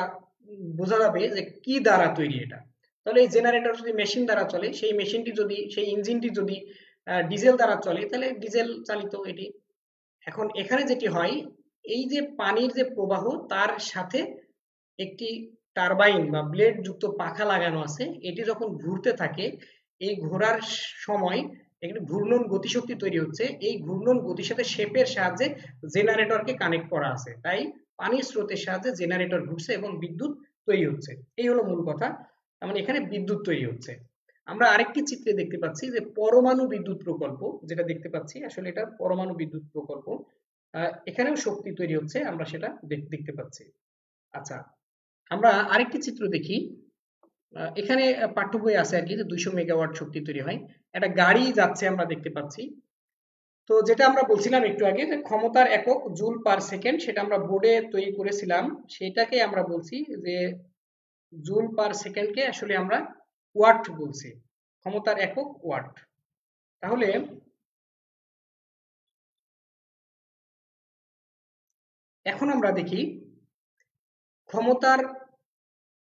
বোঝা যাবে যে কি দ্বারা তৈরি এটা। তাহলে এই জেনারেটর যদি মেশিন দ্বারা চলে, সেই মেশিনটি যদি, সেই ইঞ্জিনটি যদি ডিজেল দ্বারা চলে তাহলে ডিজেল চালিত এটি। এখন এখানে যেটি হয়, এই যে পানির যে প্রবাহ তার সাথে একটি টারবাইন বা ব্লেড যুক্ত পাখা লাগানো আছে, এটি যখন ঘুরতে থাকে, এই ঘোরার সময় একটি ঘূর্ণন গতিশক্তি তৈরি হচ্ছে, এই ঘূর্ণন গতির সাথে শেপের সাহায্যে জেনারেটরকে কানেক্ট করা আছে, তাই পানির স্রোতের সাহায্যে জেনারেটর ঘুরছে এবং বিদ্যুৎ তৈরি হচ্ছে, এই হলো মূল কথা। তার মানে এখানে বিদ্যুৎ তৈরি হচ্ছে। আমরা আরেকটি চিত্রে দেখতে পাচ্ছি যে পরমাণু বিদ্যুৎ প্রকল্প, যেটা দেখতে পাচ্ছি আসলে এটা পরমাণু বিদ্যুৎ প্রকল্প, এখানেও শক্তি তৈরি হচ্ছে, আমরা সেটা দেখতে পাচ্ছি। আচ্ছা, আমরা আরেকটি চিত্র দেখি, এখানে পাঠ্য বই আছে আর কি, যে 200 মেগাওয়াট শক্তি তৈরি হয়, একটা গাড়ি যাচ্ছে আমরা দেখতে পাচ্ছি। তো যেটা আমরা বলছিলাম একটু আগে যে ক্ষমতার একক জুল পার সেকেন্ড, সেটা আমরা বোর্ডে তৈরি করেছিলাম, সেটাকে আমরা বলছি যে জুল পার সেকেন্ডকে আসলে আমরা ওয়াট বলছি, ক্ষমতার একক ওয়াট। তাহলে এখন আমরা দেখি ক্ষমতার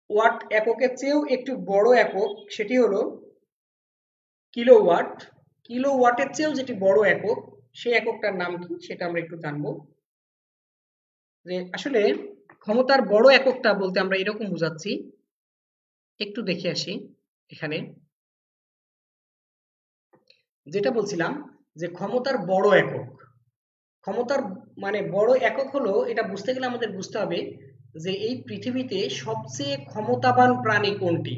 ওয়াট এককের চেয়েও একটু বড় একক, সেটি হলো কিলোওয়াট। কিলোওয়াটের চেয়েও যেটি বড় একক, সেই এককটার নাম কি সেটা আমরা একটু জানবো। যে আসলে ক্ষমতার বড় এককটা বলতে আমরা এরকম বোঝাচ্ছি, একটু দেখে আসি এখানে যেটা বলছিলাম যে ক্ষমতার বড় একক, ক্ষমতার মানে বড় একক হলো, এটা বুঝতে গেলে আমাদের বুঝতে হবে যে এই পৃথিবীতে সবচেয়ে ক্ষমতাবান প্রাণী কোনটি।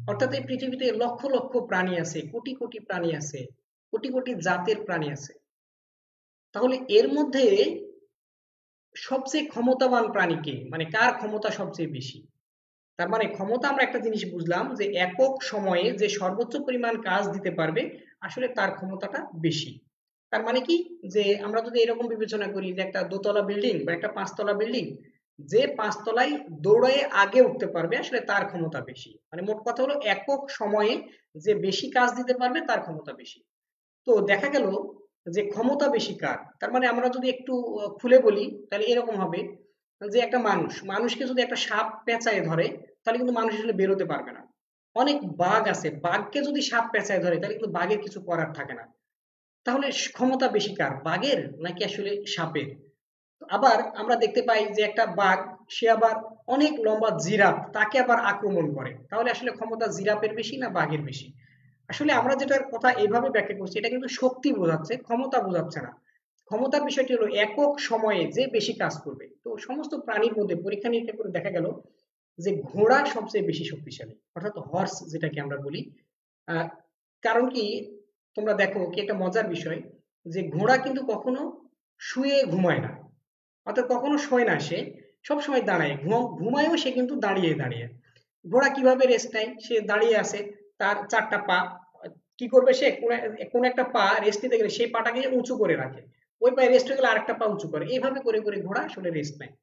অর্থাৎ এই পৃথিবীতে লক্ষ লক্ষ প্রাণী আছে, কোটি কোটি প্রাণী আছে, কোটি কোটি জাতের প্রাণী আছে। তাহলে এর মধ্যে সবচেয়ে ক্ষমতাবান প্রাণী কে, মানে কার ক্ষমতা সবচেয়ে বেশি। তার মানে ক্ষমতা আমরা একটা জিনিস বুঝলাম যে একক সময়ে যে সর্বোচ্চ পরিমাণ কাজ দিতে পারবে, আসলে তার ক্ষমতাটা বেশি। তার মানে কি, যে আমরা যদি এরকম বিবেচনা করি যে একটা দোতলা বিল্ডিং বা একটা পাঁচতলা বিল্ডিং, যে পাঁচতলায় দৌড়ে আগে উঠতে পারবে আসলে তার ক্ষমতা বেশি। মানে মোট কথা হলো একক সময়ে যে বেশি কাজ দিতে পারবে তার ক্ষমতা বেশি। তো দেখা গেল যে ক্ষমতা বেশি কার, তার মানে আমরা যদি একটু খুলে বলি তাহলে এরকম হবে যে একটা মানুষকে যদি একটা সাপ পেঁচায় ধরে, তাহলে কিন্তু মানুষ আসলে বেরোতে পারবে না। অনেক বাঘ আছে, বাঘকে যদি সাপ পেঁচায় ধরে তাহলে কিন্তু বাঘের কিছু করার থাকে না। তাহলে ক্ষমতা বেশি কার, বাঘের নাকি আসলে সাপের? আবার আমরা দেখতে পাই যে একটা বাঘ, সে আবার অনেক লম্বা জিরাফ তাকে আবার আক্রমণ করে, তাহলে আসলে ক্ষমতা জিরাফের বেশি না বাঘের বেশি? আসলে আমরা যেটার কথা এইভাবে ব্যাখ্যা করছি এটা কিন্তু শক্তি বোঝাচ্ছে, ক্ষমতা বোঝাচ্ছে না। ক্ষমতার বিষয়টি হলো একক সময়ে যে বেশি কাজ করবে। তো সমস্ত প্রাণীর মধ্যে পরীক্ষা নিরীক্ষা করে দেখা গেল যে ঘোড়া সবচেয়ে বেশি শক্তিশালী, অর্থাৎ হর্স যেটাকে আমরা বলি। আহ, কারণ কি, তোমরা দেখো কি একটা মজার বিষয়, যে ঘোড়া কিন্তু কখনো শুয়ে ঘুমায় না, অর্থাৎ কখনো শোয় না, সে সবসময় দাঁড়ায়, ঘুমায়ও সে কিন্তু দাঁড়িয়ে দাঁড়িয়ে। ঘোড়া কিভাবে রেস্ট নেয়, সে দাঁড়িয়ে আছে, তার চারটা পা, কি করবে সে, কোন একটা পা রেস্ট নিতে গেলে সেই পাটাকে উঁচু করে রাখে, ওই পায়ে রেস্ট হয়ে গেলে আরেকটা পা উঁচু করে, এইভাবে করে করে ঘোড়া আসলে রেস্ট নেয়।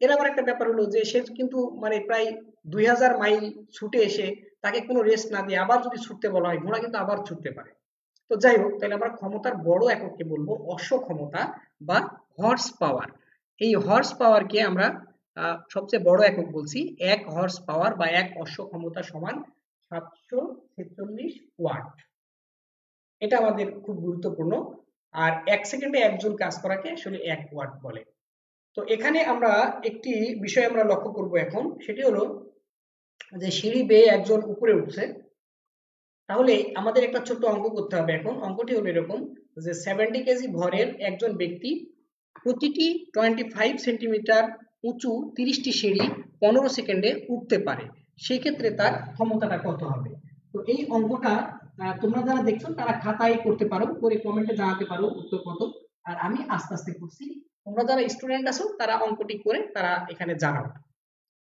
এর আবার একটা ব্যাপার হলো যে সে কিন্তু মানে প্রায় 2000 মাইল ছুটে এসে তাকে কোনো রেস্ট না দিয়ে আবার যদি ছুটতে বলা হয়, ঘোড়া কিন্তু আবার ছুটতে পারে। তো যাই হোক, তাহলে আমরা ক্ষমতার বড় একককে বলবো অশ্ব ক্ষমতা বা হর্স পাওয়ার। এই হর্স পাওয়ারকে আমরা সবচেয়ে বড় একক বলছি। 1 হর্স পাওয়ার বা 1 অশ্ব ক্ষমতা সমান 746 ওয়াট। এটা আমাদের খুব গুরুত্বপূর্ণ। আর 1 সেকেন্ডে একজন কাজ করাকে আসলে 1 ওয়াট বলে। তো এখানে আমরা একটি বিষয় আমরা লক্ষ্য করব এখন, সেটি হলো যে সিঁড়ি বেয়ে একজন উপরে উঠছে, তাহলে আমাদের একটা ছোট্ট অঙ্ক করতে হবে। এখন অঙ্কটি হলো এরকম, যে 70 কেজি ভরের একজন ব্যক্তি প্রতিটি 25 সেন্টিমিটার উঁচু 30টি সিঁড়ি 15 সেকেন্ডে উঠতে পারে, সেই ক্ষেত্রে তার ক্ষমতাটা কত হবে? তো এই অঙ্কটা তোমরা যারা দেখছো তারা খাতায় করতে পারো, করে কমেন্টে জানাতে পারো উত্তর কত। আর আমি আস্তে আস্তে করছি, তোমরা যারা স্টুডেন্ট আছো তারা অঙ্কটি করে তারা এখানে জানাও।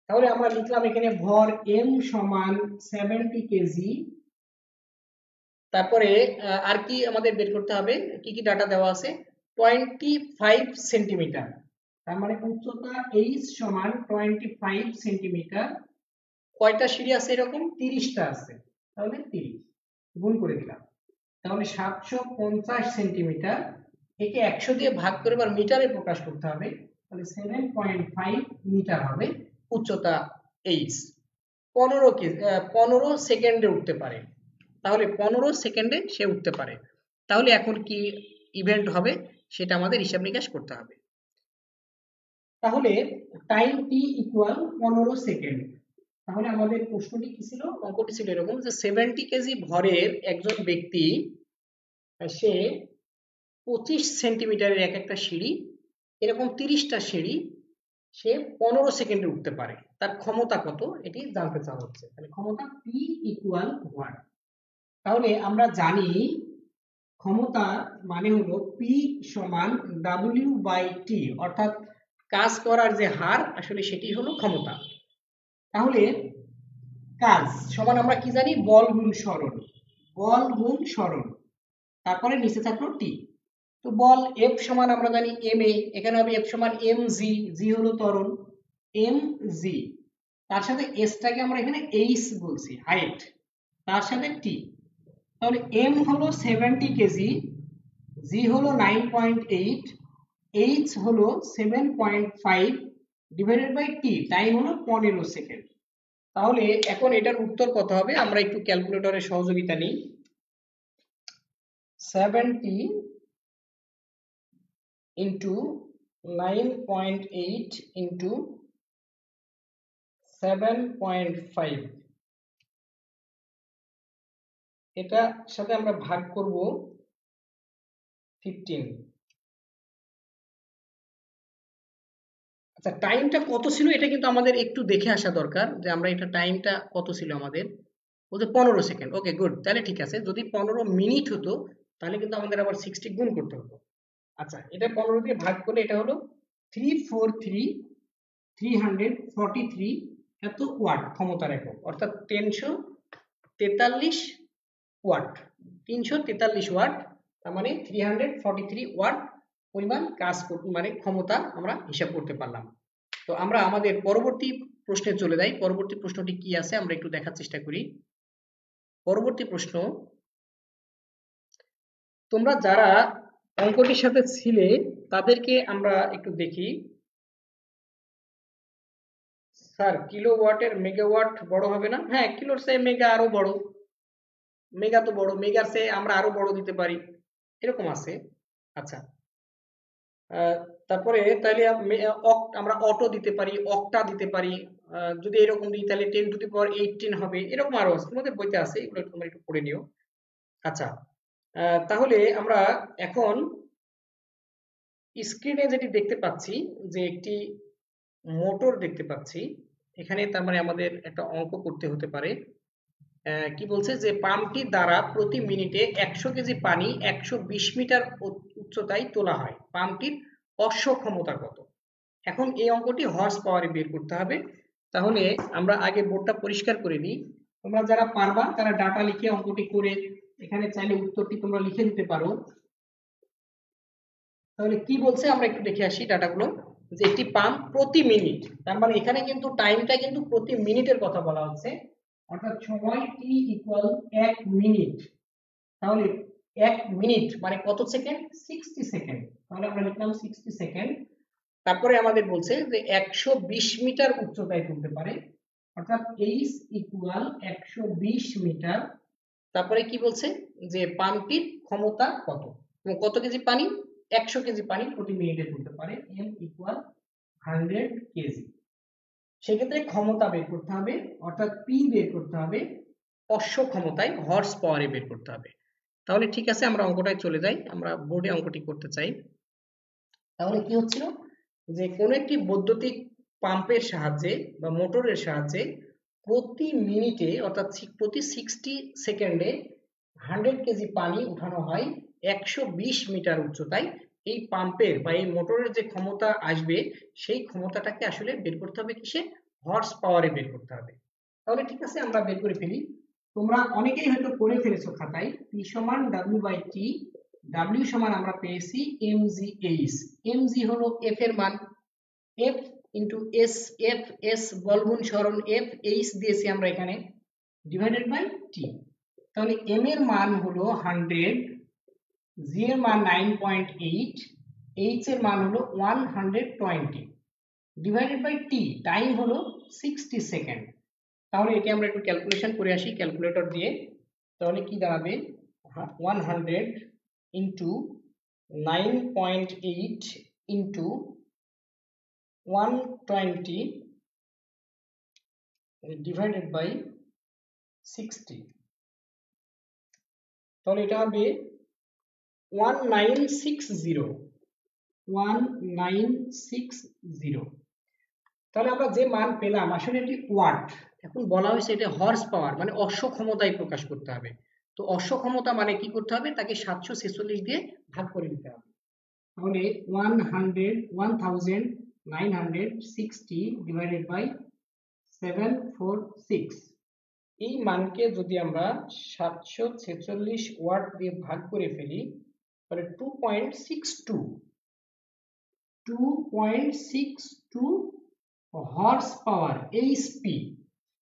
তাহলে আমরা লিখলাম এখানে ভর এম সমান 70 কেজি। তারপরে আর কি আমাদের বের করতে হবে, কি কি ডাটা দেওয়া আছে, 25 সেন্টিমিটার, তার মানে উচ্চতা এইচ সমান 25 সেন্টিমিটার। কয়টা সিঁড়ি আছে, এরকম 30টা আছে, তাহলে 30 গুণ করে দিলাম, তাহলে 750 সেন্টিমিটার। একে 100 দিয়ে ভাগ করে এবার মিটারে প্রকাশ করতে হবে, তাহলে 7.5 মিটার হবে উচ্চতা এইচ। 15 সেকেন্ডে উঠতে পারে, তাহলে 15 সেকেন্ডে সে উঠতে পারে। তাহলে এখন কি ইভেন্ট হবে সেটা আমাদের হিসাব নিকাশ করতে হবে। তাহলে টাইম টি ইকুয়াল 15 সেকেন্ড। তাহলে আমাদের প্রশ্নটি কি ছিল, অঙ্কটি ছিল এরকম যে 70 কেজি ভরের একজন ব্যক্তি, সে 25 সেন্টিমিটারের এক একটা সিঁড়ি, এরকম 30টা সিঁড়ি সে 15 সেকেন্ডে উঠতে পারে, তার ক্ষমতা কত এটি জানতে চাওয়া হচ্ছে। তাহলে ক্ষমতা পি ইকুয়াল 1। তাহলে আমরা জানি ক্ষমতা মানে হলো পি সমান ডাব্লিউ বাই টি, অর্থাৎ কাজ করার যে হার আসলে সেটি হলো ক্ষমতা। তাহলে কাজ সমান আমরা কি জানি, বল গুণ সরণ, বল গুণ সরণ, তারপরে নিচে থাকলো টি। তো বল এফ সমান আমরা জানি এম এ, এখানে হবে এফ সমান এম জি, জি হলো ত্বরণ, এম জি, তার সাথে এসটাকে আমরা এখানে এইচ বলছি, হাইট, তার সাথে টি। তাহলে এম হলো 70 কেজি, জি হলো 9.8, এইচ হলো 7.5, ডিভাইডেড বাই টি, টাইম হলো 15 সেকেন্ড। তাহলে এখন এটার উত্তর কত হবে, আমরা একটু ক্যালকুলেটরের সহযোগিতা নিই। 70 ইন্টু 9.8 ইন্টু 7.5, এটার সাথে আমরা ভাগ করব 15। আচ্ছা, টাইমটা কত ছিল এটা কিন্তু আমাদের একটু দেখে আসা দরকার, যে আমরা এটা টাইমটা কত ছিল আমাদের, বলতে 15 সেকেন্ড। ওকে, গুড, তাহলে ঠিক আছে। যদি 15 মিনিট হতো তাহলে কিন্তু আমাদের আবার 60 গুণ করতে হতো। আচ্ছা, এটা 15 দিয়ে ভাগ করলে এটা হলো 343 এত ওয়াট ক্ষমতার একক, অর্থাৎ 343 ওয়াট, 343 ওয়াট, তার মানে 343 ওয়াট পরিমাণ কাজ মানে ক্ষমতা আমরা হিসাব করতে পারলাম। তো আমরা আমাদের পরবর্তী প্রশ্নে চলে যাই। পরবর্তী প্রশ্নটি কি আছে আমরা একটু দেখার চেষ্টা করি। পরবর্তী প্রশ্ন, তোমরা যারা অঙ্কটির সাথে ছিলে তাদেরকে আমরা একটু দেখি। স্যার, কিলোওয়াটের মেগাওয়াট বড় হবে না? হ্যাঁ, কিলোর চেয়ে মেগা আরো বড়, মেগা তো বড়, মেগার চেয়ে আমরা আরো বড় দিতে পারি, এরকম আছে। আচ্ছা, তারপরে তাহলে আমরা অটো দিতে পারি, অক্টা দিতে পারি। যদি এরকম দিই তাহলে 10 টু দি পাওয়ার 18 হবে, এরকম আরো আছে, তোমাদের বইতে আছে, এগুলো তোমরা একটু পড়ে নিও। আচ্ছা, তাহলে আমরা এখন স্ক্রিনে যেটি দেখতে পাচ্ছি, যে একটি মোটর দেখতে পাচ্ছি এখানে, তার মানে আমাদের একটা অঙ্ক করতে হতে পারে। কি বলছে, যে পাম্পটি দ্বারা প্রতি মিনিটে 100 কেজি পানি 120 মিটার উচ্চতায় তোলা হয়, পাম্পটির অশ্ব ক্ষমতা কত? এখন এই অঙ্কটি হর্স পাওয়ারে বের করতে হবে। তাহলে আমরা আগে বোর্ডটা পরিষ্কার করে নিই। তোমরা যারা পারবা তারা ডাটা লিখে অঙ্কটি করে এখানে চাইলে উত্তরটি তোমরা লিখে দিতে পারো। তাহলে কি বলছে আমরা একটু দেখে আসি ডাটাগুলো। যে একটি পাম্প প্রতি মিনিট, তার মানে এখানে কিন্তু টাইমটা কিন্তু প্রতি মিনিটের কথা বলা হচ্ছে, অর্থাৎ সময় টি ইকুয়াল 1 মিনিট। তাহলে 1 মিনিট মানে কত সেকেন্ড? 60 সেকেন্ড। তাহলে আমরা লিখলাম 60 সেকেন্ড। তারপরে আমাদের বলছে যে 120 মিটার উচ্চতায় তুলতে পারে, অর্থাৎ এইচ ইকুয়াল 120 মিটার। তারপরে কি বলছে, যে পাম্পটির ক্ষমতা কত, কত কেজি পানি? 100 কেজি পানি প্রতি মিনিটে তুলতে পারে, এম ইকুয়াল 100 কেজি। সেক্ষেত্রে ক্ষমতা বের করতে হবে, অর্থাৎ পি বের করতে হবে অশ্ব ক্ষমতায়, হর্স পাওয়ারে বের করতে হবে। তাহলে ঠিক আছে, আমরা অঙ্কটায় চলে যাই, আমরা বোর্ডে অঙ্কটি করতে চাই। তাহলে কি হচ্ছিল, যে কোনো একটি বৈদ্যুতিক পাম্পের সাহায্যে বা মোটরের সাহায্যে প্রতি মিনিটে, অর্থাৎ প্রতি 60 সেকেন্ডে 100 কেজি পানি উঠানো হয় 120 মিটার উচ্চতায়। এই পাম্পের বা এই মোটরের যে ক্ষমতা আসবে, সেই ক্ষমতাটাকে আসলে বের করতে হবে কিসে? হর্স পাওয়ারে বের করতে হবে। তাহলে ঠিক আছে, আমরা বের করে ফেলি। তোমরা অনেকেই হয়তো করে ফেলেছো খাতায়, P সমান W/T, W সমান আমরা পেয়েছি mgh, mg হলো f এর মান, f into s, f s বলগুণ সরণ f, h দিয়েছি আমরা এখানে, ডিভাইডেড বাই t। তাহলে m এর মান হলো 100, g এর মান 9.8, h এর মান হলো 120, ডিভাইডেড বাই t, টাইম হলো 60 সেকেন্ড। তাহলে এটি আমরা একটু ক্যালকুলেশন করে আসি ক্যালকুলেটর দিয়ে। তাহলে কি দাঁড়াবে, 100 ইন্টু 9.8 ইন্টু 120 ডিভাইডেড বাই 60, তাহলে এটা হবে 1960। তাহলে আমরা যে মান পেলাম আসলে এটি ওয়াট। এখন বলা হয়েছে এটা হর্স পাওয়ার, মানে অশ্ব ক্ষমতায় প্রকাশ করতে হবে। তো অশ্ব ক্ষমতা মানে কি করতে হবে, তাকে 746 দিয়ে ভাগ করে দিতে হবে। তাহলে 1960 ডিভাইডেড বাই 746, এই মানকে যদি আমরা 746 ওয়াট দিয়ে ভাগ করে ফেলি, তাহলে 2.62 হর্স পাওয়ার, এইচপি।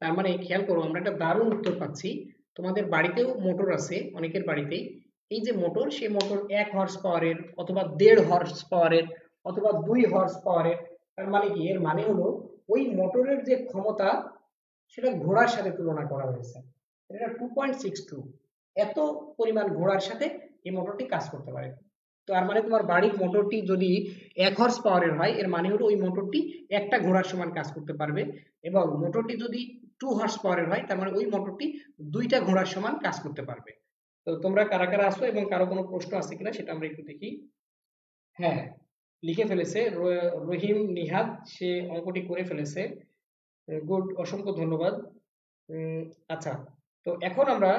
তার মানে খেয়াল করো, আমরা একটা দারুণ উত্তর পাচ্ছি। তোমাদের বাড়িতেও মোটর আছে অনেকের বাড়িতেই, এই যে মোটর, সেই মোটর 1 হর্স পাওয়ারের অথবা 1.5 হর্স পাওয়ারের অথবা 2 হর্স পাওয়ারের। তার মানে কি, এর মানে হলো ওই মোটরের যে ক্ষমতা সেটা ঘোড়ার সাথে তুলনা করা হয়েছে। এটা 2.62, এত পরিমাণ ঘোড়ার সাথে এই মোটরটি কাজ করতে পারে। তার মানে তোমার বাড়ির মোটরটি যদি 1 হর্স পাওয়ারের হয়, এর মানে হলো ওই মোটরটি একটা ঘোড়ার সমান কাজ করতে পারবে, এবং মোটরটি যদি 2 হর্স পাওয়ারের হয় তার মানে ওই মোটরটি 2টা ঘোড়ার সমান কাজ করতে পারবে। তো তোমরা কারা কারা আসো এবং কারো কোনো প্রশ্ন আছে কিনা সেটা আমরা একটু দেখি। হ্যাঁ, লিখে ফেলেছে রহিম নিহাদ, সে অঙ্কটি করে ফেলেছে। গুড, অসংখ্য ধন্যবাদ। আচ্ছা, তো এখন আমরা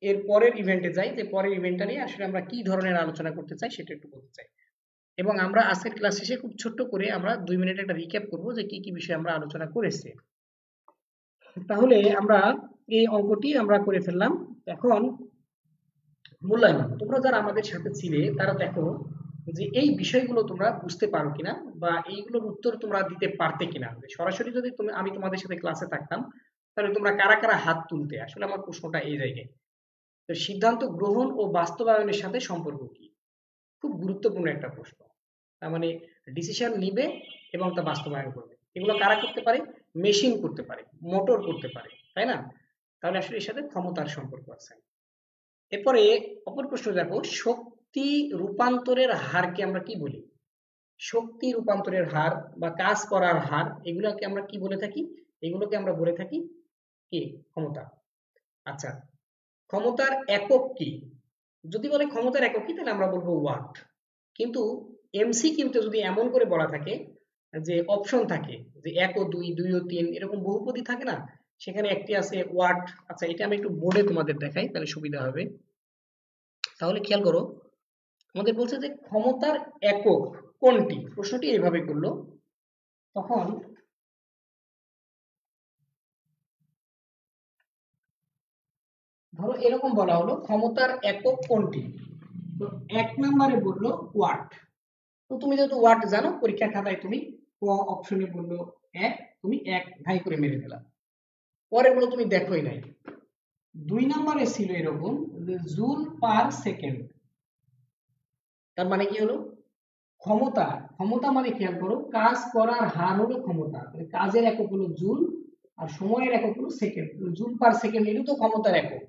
এর পরের ইভেন্টে যাই, যে পরের ইভেন্টটা নিয়ে আসলে আমরা কি ধরনের আলোচনা করতে চাই সেটা একটু বলতে চাই, এবং আমরা আজকের ক্লাস শেষে খুব ছোট্ট করে আমরা 2 মিনিট একটা রিক্যাপ করব যে কি কি বিষয় আমরা আলোচনা করেছি। তাহলে আমরা এই অঙ্কটি আমরা করে ফেললাম। এখন মূল্যায়ন, তোমরা যারা আমাদের সাথে ছিলে তারা দেখো যে এই বিষয়গুলো তোমরা বুঝতে পারো কিনা, বা এইগুলোর উত্তর তোমরা দিতে পারতে কিনা। সরাসরি যদি আমি তোমাদের সাথে ক্লাসে থাকতাম তাহলে তোমরা কারা কারা হাত তুলতে, আসলে আমার প্রশ্নটা এই জায়গায়। তো সিদ্ধান্ত গ্রহণ ও বাস্তবায়নের সাথে সম্পর্ক কি? খুব গুরুত্বপূর্ণ একটা প্রশ্ন। তার মানে ডিসিশন নিবে এবং তা বাস্তবায়ন করবে, এগুলো কারা করতে পারে? মেশিন করতে পারে, মোটর করতে পারে, তাই না? তাহলে আসলে এর সাথে ক্ষমতার সম্পর্ক আছে। এরপরে অপর প্রশ্ন দেখো, শক্তি রূপান্তরের হারকে আমরা কি বলি? শক্তি রূপান্তরের হার বা কাজ করার হার, এগুলোকে আমরা কি বলে থাকি? এগুলোকে আমরা বলে থাকি কি? ক্ষমতা। আচ্ছা, ক্ষমতার একক কি? যদি বলে ক্ষমতার একক কি তাহলে আমরা বলবো ওয়াট। কিন্তু এমসিকিউতে যদি এমন করে বলা থাকে যে অপশন থাকে যে 1 ও 2, 2 ও 3 এরকম বহুপদী থাকে না, সেখানে একটি আছে ওয়াট। আচ্ছা, এটা আমি একটু বোর্ডে তোমাদের দেখাই তাহলে সুবিধা হবে। তাহলে খেয়াল করো, আমাদের বলছে যে ক্ষমতার একক কোনটি, প্রশ্নটি এইভাবে করলো। তখন ধরো এরকম বলা হলো ক্ষমতার একক কোনটি, তো 1 নম্বরে বললো ওয়াট। তো তুমি যেহেতু ওয়াট জানো, পরীক্ষা খাতায় তুমি ক অপশনে বললো 1, তুমি 1 ধাই করে মেরে দিলা। পরে বলো তুমি দেখোই নাই। 2 নম্বরে ছিল এরকম যে জুল পার সেকেন্ড। তার মানে কি হলো? ক্ষমতা, ক্ষমতা মানে খেয়াল করো কাজ করার হার হলো ক্ষমতা, মানে কাজের একক হলো জুল আর সময়ের একক হলো সেকেন্ড। জুল পার সেকেন্ড এগুলো তো ক্ষমতার একক।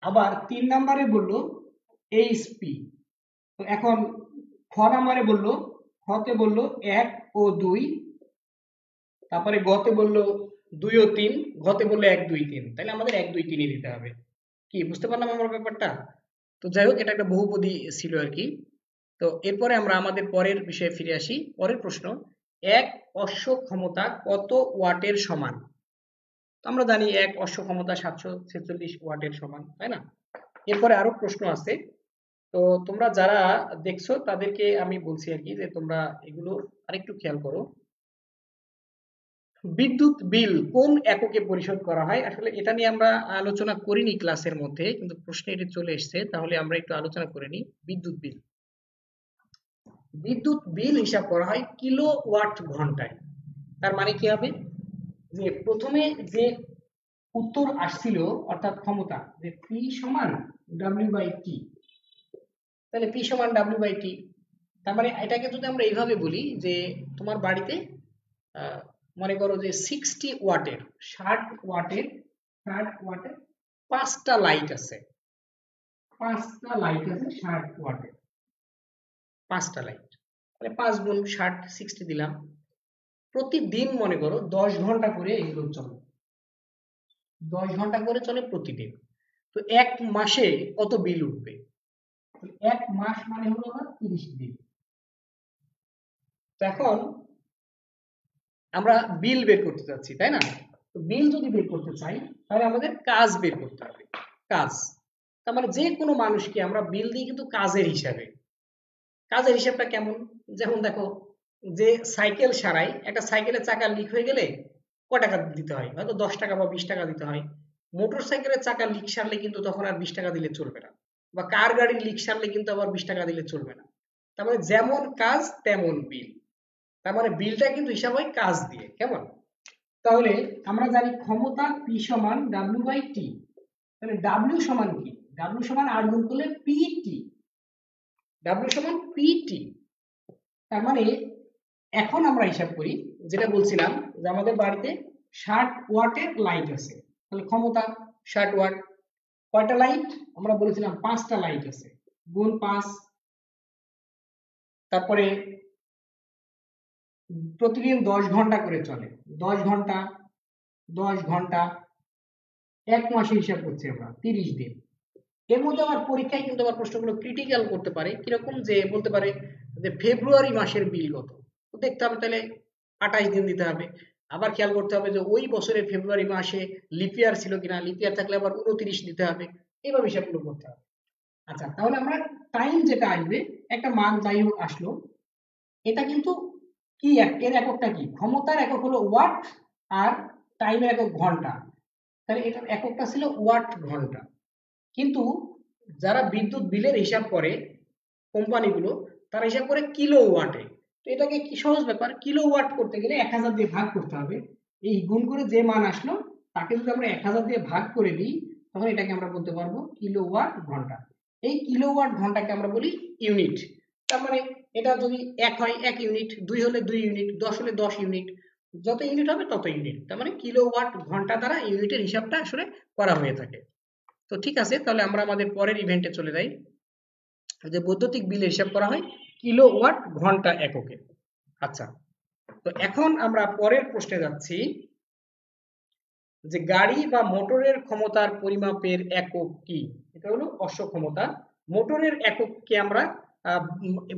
আবার 3 নম্বরে বললো এইচপি। তো এখন খ নম্বরে বললো, খতে বললো 1 ও 2, তারপরে গতে বললো 2 ও 3, ঘতে বললো 1 2 3, তাহলে আমাদের 1 2 3 দিতে হবে। কি বুঝতে পারলাম আমার ব্যাপারটা? তো যাই হোক, এটা একটা বহুপদী ছিল আর কি। তো এরপরে আমরা আমাদের পরের বিষয়ে ফিরে আসি। পরের প্রশ্ন, 1 অশ্ব ক্ষমতা কত ওয়াটের সমান? তো আমরা জানি 1 অশ্ব ক্ষমতা 746 ওয়াটের সমান, তাই না? এরপরে আরো প্রশ্ন আছে। তো তোমরা যারা দেখছো তাদেরকে আমি বলছি আর কি যে তোমরা এগুলো আরেকটু খেয়াল করো। বিদ্যুৎ বিল কোন এককে পরিশোধ করা হয়? আসলে এটা নিয়ে আমরা আলোচনা করিনি ক্লাসের মধ্যে, কিন্তু প্রশ্নে এটি চলে এসেছে, তাহলে আমরা একটু আলোচনা করে নিই। বিদ্যুৎ বিল, বিদ্যুৎ বিল হিসাব করা হয় কিলোওয়াট ঘন্টায়। তার মানে কি হবে? যে প্রথমে যে উত্তর আসছিল অর্থাৎ ক্ষমতা, যে পি সমান ডাব্লিউ বাই টি, তাহলে পি সমান ডাব্লিউ বাই টি। তার মানে এটাকে যদি আমরা এইভাবে বলি যে তোমার বাড়িতে মনে করো যে 60 ওয়াটের 60 ওয়াটের 60 ওয়াটের 5টা লাইট আছে, 5টা লাইট আছে 60 ওয়াটের 5টা লাইট, মানে 5 গুণ 60 60 দিলাম। প্রতিদিন মনে করো 10 ঘন্টা করে এগুলো চলে, 10 ঘন্টা করে চলে প্রতিদিন। তো এক মাসে কত বিল উঠবে? এক মাস মানে হলো আমার 30 দিন। তো এখন আমরা বিল বের করতে চাচ্ছি, তাই না? তো বিল যদি বের করতে চাই তাহলে আমাদের কাজ বের করতে হবে, কাজ। তার মানে যে কোনো মানুষকে আমরা বিল দিই কিন্তু কাজের হিসাবে। কাজের হিসাবটা কেমন? যেমন দেখো, যে সাইকেল সারাই, একটা সাইকেলের চাকা লিক হয়ে গেলে ক টাকা দিতে হয়? হয়তো 10 টাকা বা 20 টাকা দিতে হয়। মোটর সাইকেলের চাকা লিক সারলে কিন্তু তখন আর 20 টাকা দিলে চলবে না, বা কার গাড়ির লিক সারলে কিন্তু আবার 20 টাকা দিলে চলবে না। তার মানে যেমন কাজ তেমন বিল। তার মানে বিলটা কিন্তু হিসাব হয় কাজ দিয়ে, কেমন? তাহলে আমরা জানি ক্ষমতা পি সমান ডাব্লিউ বাই টি। তাহলে ডাব্লিউ সমান কি? ডাব্লিউ সমান আর গুণ করলে পিটি, ডাব্লিউ সমান পিটি। তার মানে এখন আমরা হিসাব করি, যেটা বলছিলাম যে আমাদের বাড়িতে 60 ওয়াটের লাইট আছে, তাহলে ক্ষমতা 60 ওয়াট। কয়টা লাইট? আমরা বলেছিলাম 5টা লাইট আছে, গুণ 5, তারপরে প্রতিদিন 10 ঘন্টা করে চলে, 10 ঘন্টা 10 ঘন্টা, এক মাসে হিসাব করছি আমরা 30 দিন। এর মধ্যে আবার পরীক্ষায় কিন্তু আবার প্রশ্নগুলো ক্রিটিক্যাল করতে পারে, কিরকম যে বলতে পারে যে ফেব্রুয়ারি মাসের বিল কত, তো দেখতে হবে তাহলে 28 দিন দিতে হবে। আবার খেয়াল করতে হবে যে ওই বছরের ফেব্রুয়ারি মাসে লিপ ইয়ার ছিল কিনা, লিপ ইয়ার থাকলে আবার 29 দিতে হবে, এইভাবে হিসাবগুলো করতে হবে। আচ্ছা, তাহলে আমরা টাইম যেটা আসবে, একটা মান যাই হোক আসলো, এটা কিন্তু কি এর এককটা কি, ক্ষমতার একক হলো ওয়াট আর টাইমের একক ঘন্টা, তাহলে এটার এককটা ছিল ওয়াট ঘন্টা। কিন্তু যারা বিদ্যুৎ বিলের হিসাব করে কোম্পানিগুলো, তারা হিসাব করে কিলো ওয়াটে। তো এটাকে কি সহজ ব্যাপার, কিলো ওয়াট করতে গেলে 1000 দিয়ে ভাগ করতে হবে, এই গুণ করে যে মান আসলো তাকে যদি আমরা 1000 দিয়ে ভাগ করে দিই, তখন এটাকে আমরা বলতে পারবো কিলো ওয়াট ঘন্টা। এই কিলো ওয়াট ঘন্টাকে আমরা বলি ইউনিট। তার মানে এটা যদি 1 হয় 1 ইউনিট, 2 হলে 2 ইউনিট, 10 হলে 10 ইউনিট, যত ইউনিট হবে তত ইউনিট। তার মানে কিলো ওয়াট ঘন্টা দ্বারা ইউনিটের হিসাবটা আসলে করা হয়ে থাকে। তো ঠিক আছে, তাহলে আমরা আমাদের পরের ইভেন্টে চলে যাই, যে বৈদ্যুতিক বিল হিসাব করা হয় কিলোওয়াট ঘন্টা এককে। আচ্ছা, তো এখন আমরা পরের প্রশ্নে যাচ্ছি, যে গাড়ি বা মোটরের ক্ষমতার পরিমাপের একক কি। এটা হলো অশ্ব ক্ষমতা। মোটরের একককে আমরা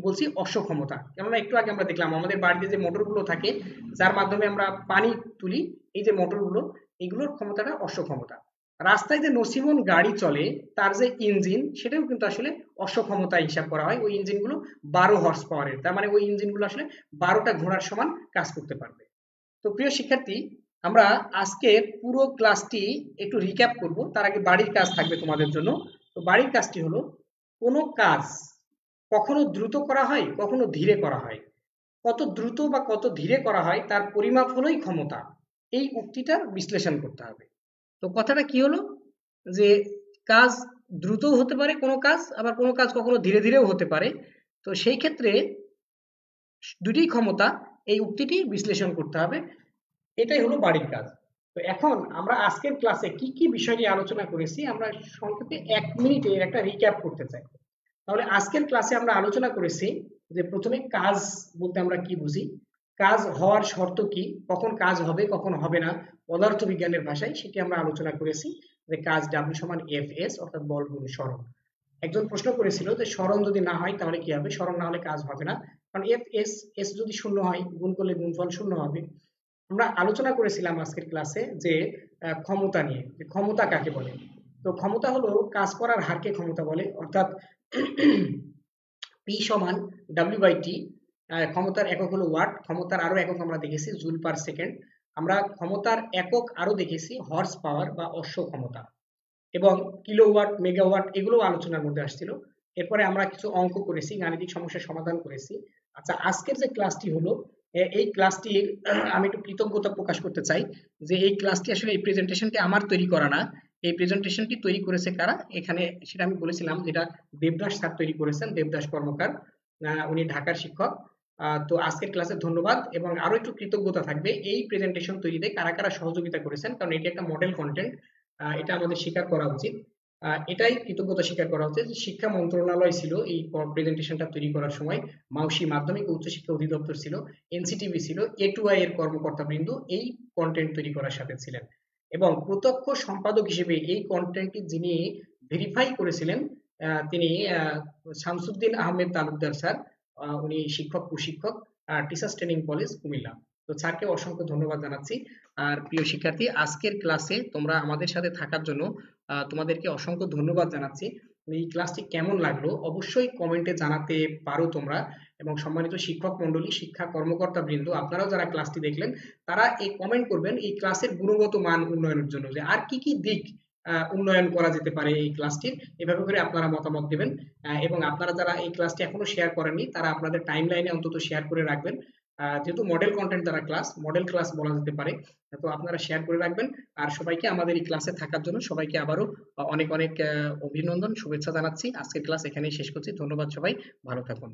বলছি অশ্ব ক্ষমতা। কেননা একটু আগে আমরা দেখলাম আমাদের বাড়িতে যে মোটরগুলো থাকে, যার মাধ্যমে আমরা পানি তুলি, এই যে মোটরগুলো, এগুলোর ক্ষমতাটা অশ্ব ক্ষমতা। রাস্তায় যে নসিমন গাড়ি চলে, তার যে ইঞ্জিন, সেটাও কিন্তু আসলে অশ্ব ক্ষমতা হিসাব করা হয়। ওই ইঞ্জিনগুলো 12 হর্স পাওয়ারের, তার মানে ওই ইঞ্জিনগুলো আসলে 12টা ঘোড়ার সমান কাজ করতে পারবে। তো প্রিয় শিক্ষার্থী, আমরা আজকের পুরো ক্লাসটি একটু রিক্যাপ করব, তার আগে বাড়ির কাজ থাকবে তোমাদের জন্য। তো বাড়ির কাজটি হলো, কোনো কাজ কখনো দ্রুত করা হয়, কখনো ধীরে করা হয়, কত দ্রুত বা কত ধীরে করা হয় তার পরিমাপ হলোই ক্ষমতা। এই উক্তিটা বিশ্লেষণ করতে হবে। তো কথাটা কি হলো, যে কাজ দ্রুতও হতে পারে কোনো কাজ, আবার কোনো কাজ কখনো ধীরে ধীরেও হতে পারে। তো সেই ক্ষেত্রে দুটি ক্ষমতা, এই উক্তিটি বিশ্লেষণ করতে হবে। এটাই হলো বাড়ির কাজ। তো এখন আমরা আজকের ক্লাসে কি কি বিষয় নিয়ে আলোচনা করেছি, আমরা সংক্ষেপে 1 মিনিটে এর একটা রিক্যাপ করতে চাই। তাহলে আজকের ক্লাসে আমরা আলোচনা করেছি যে প্রথমে কাজ বলতে আমরা কি বুঝি, কাজ হওয়ার শর্ত কি, কখন কাজ হবে কখন হবে না, পদার্থ বিজ্ঞানের ভাষায় সেটি আমরা আলোচনা করেছি, যে কাজ ডাব্লিউ সমান এফ এস, অর্থাৎ বল গুণ সরণ। একজন প্রশ্ন করেছিল যে সরণ যদি না হয় তাহলে কি হবে, সরণ না হলে কাজ হবে না, কারণ এফ এস, এস যদি শূন্য হয় গুণ করলে গুণফল শূন্য হবে। আমরা আলোচনা করেছিলাম আজকের ক্লাসে যে ক্ষমতা নিয়ে, যে ক্ষমতা কাকে বলে। তো ক্ষমতা হলো কাজ করার হারকে ক্ষমতা বলে, অর্থাৎ পি সমান ডাব্লিউ বাই টি। ক্ষমতার একক হলো ওয়াট, ক্ষমতার আরো একক আমরা দেখেছি জুল পার সেকেন্ড, আমরা ক্ষমতার একক আরো দেখেছি হর্স পাওয়ার বা অশ্ব ক্ষমতা, এবং কিলোওয়াট, মেগাওয়াট, এগুলো আলোচনার মধ্যে আসছিল। এরপরে আমরা কিছু অঙ্ক করেছি, গাণিতিক সমস্যার সমাধান করেছি। আচ্ছা, আজকের যে ক্লাসটি হলো, এই ক্লাসটির আমি একটু কৃতজ্ঞতা প্রকাশ করতে চাই, যে এই ক্লাসটি আসলে, এই প্রেজেন্টেশনটি আমার তৈরি করা না, এই প্রেজেন্টেশনটি তৈরি করেছে কারা এখানে, সেটা আমি বলেছিলাম, যেটা দেবদাস স্যার তৈরি করেছেন, দেবদাস কর্মকার, উনি ঢাকার শিক্ষক। তো আজকের ক্লাসে ধন্যবাদ, এবং আরো একটু কৃতজ্ঞতা থাকবে এই প্রেজেন্টেশন তৈরিতে কারা কারা সহযোগিতা করেছেন, কারণ এটি একটা মডেল কন্টেন্ট, এটা আমাদের স্বীকার করা উচিত। এটাই কৃতজ্ঞতা স্বীকার করা উচিত, শিক্ষা মন্ত্রণালয় ছিল এই প্রেজেন্টেশনটা তৈরি করার সময়, মাউসি মাধ্যমিক ও উচ্চশিক্ষা অধিদপ্তর ছিল, এনসিটিভি ছিল, A2I এর কর্মকর্তাবৃন্দ এই কন্টেন্ট তৈরি করার সাথে ছিলেন, এবং প্রত্যক্ষ সম্পাদক হিসেবে এই কন্টেন্টটি যিনি ভেরিফাই করেছিলেন, তিনি শামসুদ্দিন আহমেদ তালুকদার স্যার, উনি শিক্ষক প্রশিক্ষক, টিচার্স ট্রেনিং কলেজ কুমিল্লা। তো স্যারকে অসংখ্য ধন্যবাদ জানাচ্ছি। আর প্রিয় শিক্ষার্থী, আজকের ক্লাসে তোমরা আমাদের সাথে থাকার জন্য তোমাদেরকে অসংখ্য ধন্যবাদ জানাচ্ছি। এই ক্লাসটি কেমন লাগলো অবশ্যই কমেন্টে জানাতে পারো তোমরা, এবং সম্মানিত শিক্ষক মন্ডলী, শিক্ষা কর্মকর্তা বৃন্দ, আপনারাও যারা ক্লাসটি দেখলেন, তারা এই কমেন্ট করবেন এই ক্লাসের গুণগত মান উন্নয়নের জন্য, যে আর কি কি দিক উন্নয়ন করা যেতে পারে এই ক্লাসটির, এভাবে করে আপনারা মতামত দেবেন। এবং আপনারা যারা এই ক্লাসটি এখনো শেয়ার করেননি, তারা আপনাদের টাইম লাইনে অন্তত শেয়ার করে রাখবেন, যেহেতু মডেল কন্টেন্ট দ্বারা ক্লাস, মডেল ক্লাস বলা যেতে পারে। তো আপনারা শেয়ার করে রাখবেন। আর সবাইকে আমাদের এই ক্লাসে থাকার জন্য সবাইকে আবারও অনেক অনেক অভিনন্দন, শুভেচ্ছা জানাচ্ছি। আজকের ক্লাস এখানেই শেষ করছি। ধন্যবাদ সবাই, ভালো থাকুন।